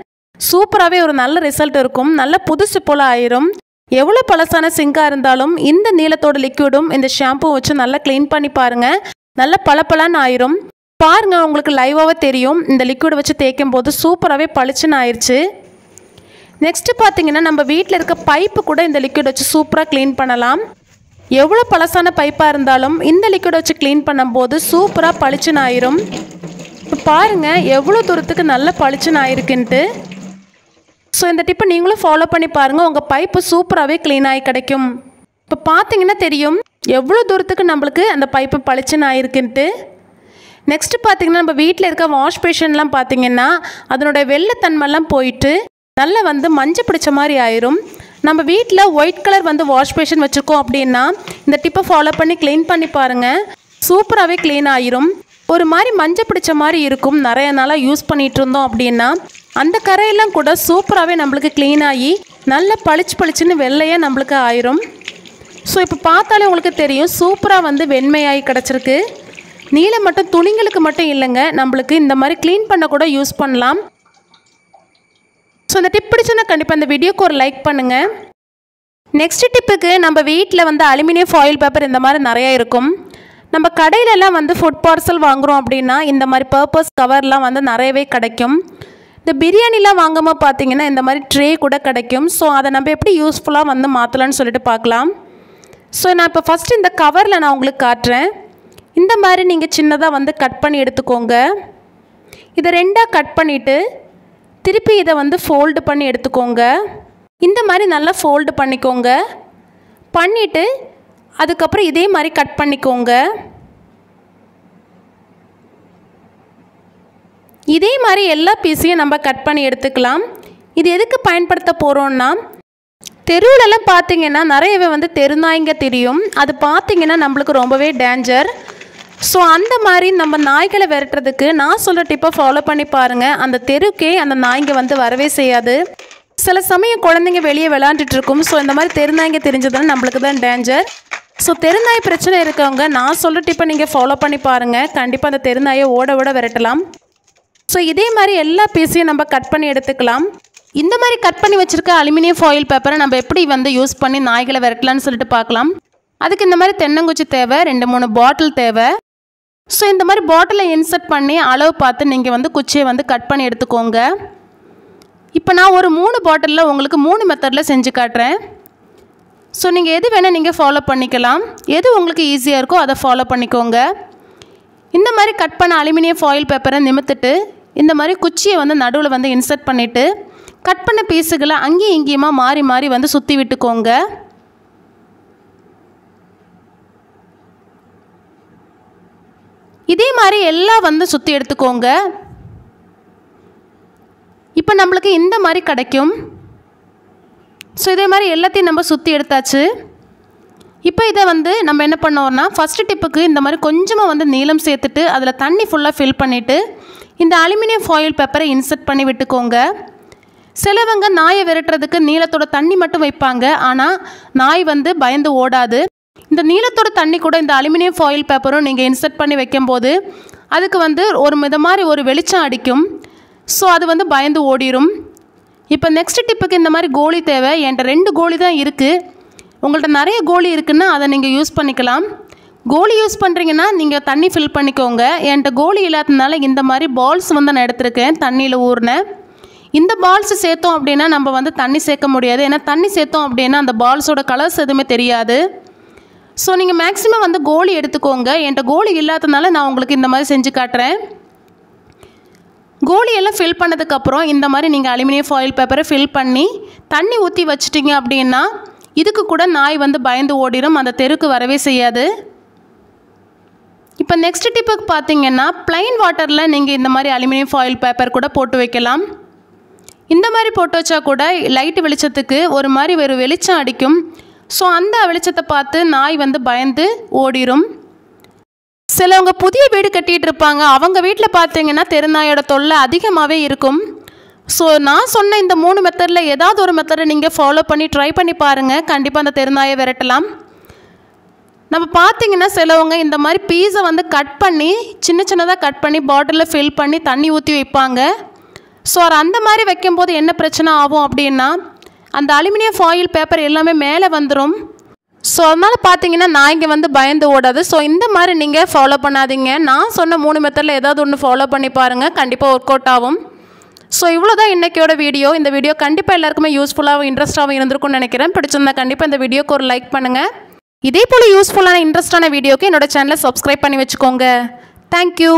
சூப்பராகவே ஒரு நல்ல ரிசல்ட் இருக்கும். நல்ல புதுசு போல் ஆயிரும். எவ்வளோ பழசான சிங்காக இருந்தாலும் இந்த நீளத்தோட லிக்விடும் இந்த ஷாம்பு வச்சு நல்லா க்ளீன் பண்ணி பாருங்கள், நல்லா பளபளன்னு ஆயிரும். பாருங்கள், உங்களுக்கு லைவாகவே தெரியும். இந்த லிக்விட் வச்சு தேய்க்கும் போது சூப்பராகவே பளிச்சுன்னு ஆயிடுச்சு. நெக்ஸ்ட்டு பார்த்தீங்கன்னா நம்ம வீட்டில் இருக்க பைப்பு கூட இந்த லிக்விட் வச்சு சூப்பராக க்ளீன் பண்ணலாம். எவ்வளோ பழசான பைப்பாக இருந்தாலும் இந்த லிக்விட் வச்சு க்ளீன் பண்ணும்போது சூப்பராக பளிச்சுன்னு ஆயிரும். இப்போ பாருங்கள் எவ்வளோ தூரத்துக்கு நல்ல பளிச்சுன்னு ஆயிருக்குன்ட்டு. ஸோ இந்த டிப்பை நீங்களும் ஃபாலோ பண்ணி பாருங்கள், உங்கள் பைப்பு சூப்பராகவே க்ளீன் ஆகி கிடைக்கும். இப்போ பார்த்தீங்கன்னா தெரியும் எவ்வளோ தூரத்துக்கு நம்மளுக்கு அந்த பைப்பு பளிச்சுன்னு ஆயிருக்குன்ட்டு. நெக்ஸ்ட்டு பார்த்திங்கன்னா நம்ம வீட்டில் இருக்க வாஷ் பேஷன்லாம் பார்த்திங்கன்னா அதனோட வெள்ளைத்தன்மைலாம் போயிட்டு நல்லா வந்து மஞ்சள் பிடிச்ச மாதிரி ஆயிரும். நம்ம வீட்டில் ஒயிட் கலர் வந்து வாஷ் பேஷன் வச்சுருக்கோம் அப்படின்னா இந்த டிப்பை ஃபாலோ பண்ணி க்ளீன் பண்ணி பாருங்கள், சூப்பராகவே க்ளீன் ஆயிரும். ஒரு மாதிரி மஞ்சள் பிடிச்ச மாதிரி இருக்கும். நிறைய நாளாக யூஸ் பண்ணிகிட்டு இருந்தோம் அப்படின்னா அந்த கரையெல்லாம் கூட சூப்பராகவே நம்மளுக்கு க்ளீன் ஆகி நல்ல பளிச்சுன்னு வெள்ளையாக நம்மளுக்கு ஆயிரும். ஸோ இப்போ பார்த்தாலே உங்களுக்கு தெரியும் சூப்பராக வந்து வெண்மையாகி கிடச்சிருக்கு. நீலம் மட்டும் துணிங்களுக்கு மட்டும் இல்லைங்க, நம்மளுக்கு இந்த மாதிரி க்ளீன் பண்ண கூட யூஸ் பண்ணலாம். ஸோ இந்த டிப் பிடிச்சுன்னா கண்டிப்பாக இந்த வீடியோக்கு ஒரு லைக் பண்ணுங்கள். நெக்ஸ்ட் டிப்புக்கு நம்ம வீட்டில் வந்து அலுமினியம் ஃபாயில் பேப்பர் இந்த மாதிரி நிறையா இருக்கும். நம்ம கடையிலலாம் வந்து ஃபுட் பார்சல் வாங்குகிறோம் அப்படின்னா இந்த மாதிரி பர்பஸ் கவர்லாம் வந்து நிறையவே கிடைக்கும். இந்த பிரியாணிலாம் வாங்காமல் பார்த்தீங்கன்னா இந்த மாதிரி ட்ரே கூட கிடைக்கும். ஸோ அதை நம்ம எப்படி யூஸ்ஃபுல்லாக வந்து மாற்றலான்னு சொல்லிட்டு பார்க்கலாம். ஸோ நான் இப்போ ஃபஸ்ட்டு இந்த கவரில் நான் உங்களுக்கு காட்டுறேன். இந்த மாதிரி நீங்கள் சின்னதாக வந்து கட் பண்ணி எடுத்துக்கோங்க. இதை ரெண்டாக கட் பண்ணிவிட்டு திருப்பி இதை வந்து ஃபோல்டு பண்ணி எடுத்துக்கோங்க. இந்த மாதிரி நல்லா ஃபோல்டு பண்ணிக்கோங்க. பண்ணிவிட்டு அதுக்கப்புறம் இதே மாதிரி கட் பண்ணிக்கோங்க. இதே மாதிரி எல்லா பீஸையும் நம்ம கட் பண்ணி எடுத்துக்கலாம். இது எதுக்கு பயன்படுத்த போகிறோன்னா தெருவிலலாம் பார்த்திங்கன்னா நிறையவே வந்து தெருநாய்ங்க தெரியும். அது பார்த்திங்கன்னா நம்மளுக்கு ரொம்பவே டேஞ்சர். ஸோ அந்த மாதிரி நம்ம நாய்களை விரட்டுறதுக்கு நான் சொல்கிற டிப்பை ஃபாலோ பண்ணி பாருங்கள். அந்த தெருக்கே அந்த நாய்ங்க வந்து வரவே செய்யாது. சில சமயம் குழந்தைங்க வெளியே விளாண்டுட்டு இருக்கும். ஸோ இந்த மாதிரி தெருநாய்ங்க தெரிஞ்சதுன்னா நம்மளுக்கு தான் டேஞ்சர். ஸோ தெருநாய் பிரச்சனை இருக்கவங்க நான் சொல்கிற டிப்பை நீங்கள் ஃபாலோ பண்ணி பாருங்கள், கண்டிப்பாக அந்த தெருநாயை ஓட விரட்டலாம். ஸோ இதே மாதிரி எல்லா பீஸையும் நம்ம கட் பண்ணி எடுத்துக்கலாம். இந்த மாதிரி கட் பண்ணி வச்சுருக்க அலுமினியம் ஃபாயில் பேப்பரை நம்ம எப்படி வந்து யூஸ் பண்ணி நாய்களை விரட்டலான்னு சொல்லிட்டு பார்க்கலாம். அதுக்கு இந்த மாதிரி தென்னங்குச்சி தேவை, 2-3 பாட்டில் தேவை. ஸோ இந்த மாதிரி பாட்டிலை இன்சர்ட் பண்ணி அளவு பார்த்து நீங்கள் வந்து குச்சியை வந்து கட் பண்ணி எடுத்துக்கோங்க. இப்போ நான் ஒரு 3 பாட்டிலில் உங்களுக்கு 3 மெத்தடில் செஞ்சு காட்டுறேன். ஸோ நீங்கள் எது வேணால் நீங்கள் ஃபாலோ பண்ணிக்கலாம். எது உங்களுக்கு ஈஸியாக இருக்கோ அதை ஃபாலோ பண்ணிக்கோங்க. இந்த மாதிரி கட் பண்ண அலுமினியம் ஃபாயில் பேப்பரை நிமித்துட்டு இந்த மாதிரி குச்சியை வந்து நடுவில் வந்து இன்சர்ட் பண்ணிவிட்டு கட் பண்ண பீஸுகளை அங்கேயும் இங்கேயுமா மாறி மாறி வந்து சுற்றி விட்டுக்கோங்க. இதே மாதிரி எல்லாம் வந்து சுற்றி எடுத்துக்கோங்க. இப்போ நம்மளுக்கு இந்த மாதிரி கிடைக்கும். ஸோ இதே மாதிரி எல்லாத்தையும் நம்ம சுற்றி எடுத்தாச்சு. இப்போ இதை வந்து நம்ம என்ன பண்ணோம்னா ஃபஸ்ட்டு டிப்புக்கு இந்த மாதிரி கொஞ்சமாக வந்து நீளம் சேர்த்துட்டு அதில் தண்ணி ஃபுல்லாக ஃபில் பண்ணிவிட்டு இந்த அலுமினியம் ஃபாயில் பேப்பரை இன்சர்ட் பண்ணி விட்டுக்கோங்க. சிலவங்க நாயை விரட்டுறதுக்கு நீளத்தோட தண்ணி மட்டும் வைப்பாங்க. ஆனால் நாய் வந்து பயந்து ஓடாது. இந்த நீளத்தோட தண்ணி கூட இந்த அலுமினியம் ஃபாயில் பேப்பரும் நீங்கள் இன்சர்ட் பண்ணி வைக்கும்போது அதுக்கு வந்து ஒரு மாதிரி ஒரு வெளிச்சம் அடிக்கும். ஸோ அது வந்து பயந்து ஓடிடும். இப்போ நெக்ஸ்ட் டிப்புக்கு இந்த மாதிரி கோலி தேவை. என்கிட்ட 2 கோலி தான் இருக்குது. உங்கள்கிட்ட நிறைய கோலி இருக்குன்னா அதை நீங்கள் யூஸ் பண்ணிக்கலாம். கோலி யூஸ் பண்ணுறீங்கன்னா நீங்கள் தண்ணி ஃபில் பண்ணிக்கோங்க. என்கிட்ட கோலி இல்லாததுனால இந்த மாதிரி பால்ஸ் வந்து நான் எடுத்திருக்கேன், தண்ணியில் ஊறினேன். இந்த பால்ஸ் சேர்த்தோம் அப்படின்னா நம்ம வந்து தண்ணி சேர்க்க முடியாது. ஏன்னா தண்ணி சேர்த்தோம் அப்படின்னா அந்த பால்ஸோட கலர்ஸ் எதுவுமே தெரியாது. ஸோ நீங்கள் மேக்ஸிமம் வந்து கோலி எடுத்துக்கோங்க. என்கிட்ட கோலி இல்லாததுனால நான் உங்களுக்கு இந்த மாதிரி செஞ்சு காட்டுறேன். கோலியெல்லாம் ஃபில் பண்ணதுக்கப்புறம் இந்த மாதிரி நீங்கள் அலுமினியம் ஃபாயில் பேப்பரை ஃபில் பண்ணி தண்ணி ஊற்றி வச்சிட்டிங்க அப்படின்னா இதுக்கு கூட நாய் வந்து பயந்து ஓடிடும், அந்த தெருக்கு வரவே செய்யாது. இப்போ நெக்ஸ்ட் டிப்புக்கு பார்த்தீங்கன்னா ப்ளைன் வாட்டரில் நீங்கள் இந்த மாதிரி அலுமினியம் ஃபாயில் பேப்பர் கூட போட்டு வைக்கலாம். இந்த மாதிரி போட்டு வச்சா கூட லைட் வெளிச்சத்துக்கு ஒரு மாதிரி ஒரு வெளிச்சம் அடிக்கும். ஸோ அந்த வெளிச்சத்தை பார்த்து நாய் வந்து பயந்து ஓடிடும். சிலவங்க புதிய வீடு கட்டிகிட்டு இருப்பாங்க. அவங்க வீட்டில் பார்த்தீங்கன்னா தெருநாயோட தொல்லை அதிகமாகவே இருக்கும். ஸோ நான் சொன்ன இந்த 3 மெத்தடில் ஏதாவது ஒரு மெத்தடை நீங்கள் ஃபாலோ பண்ணி ட்ரை பண்ணி பாருங்கள். கண்டிப்பாக அந்த தெருநாயை விரட்டலாம். நம்ம பார்த்தீங்கன்னா சிலவங்க இந்த மாதிரி பீஸை வந்து கட் பண்ணி சின்னதாக கட் பண்ணி பாட்டிலில் ஃபில் பண்ணி தண்ணி ஊற்றி வைப்பாங்க. ஸோ அந்த மாதிரி வைக்கும்போது என்ன பிரச்சனை ஆகும் அப்படின்னா அந்த அலுமினியம் ஃபாயில் பேப்பர் எல்லாமே மேலே வந்துடும். ஸோ அதனால் பார்த்தீங்கன்னா நாய்ங்க வந்து பயந்து ஓடாது. ஸோ இந்த மாதிரி நீங்கள் ஃபாலோ பண்ணாதீங்க. நான் சொன்ன 3 மெத்தடில் ஏதாவது ஒன்று ஃபாலோ பண்ணி பாருங்கள், கண்டிப்பாக ஒர்க் அவுட் ஆகும். ஸோ இவ்வளோ தான் இன்றைக்கியோட வீடியோ. இந்த வீடியோ கண்டிப்பாக எல்லாருக்குமே யூஸ்ஃபுல்லாகவும் இன்ட்ரெஸ்ட்டாகவும் இருந்திருக்கும்னு நினைக்கிறேன். பிடிச்சிருந்தா கண்டிப்பாக இந்த வீடியோக்கு ஒரு லைக் பண்ணுங்கள். இதே போல் யூஸ்ஃபுல்லான இன்ட்ரெஸ்டான வீடியோக்கு என்னோட சேனலை சப்ஸ்கிரைப் பண்ணி வச்சுக்கோங்க. தேங்க்யூ.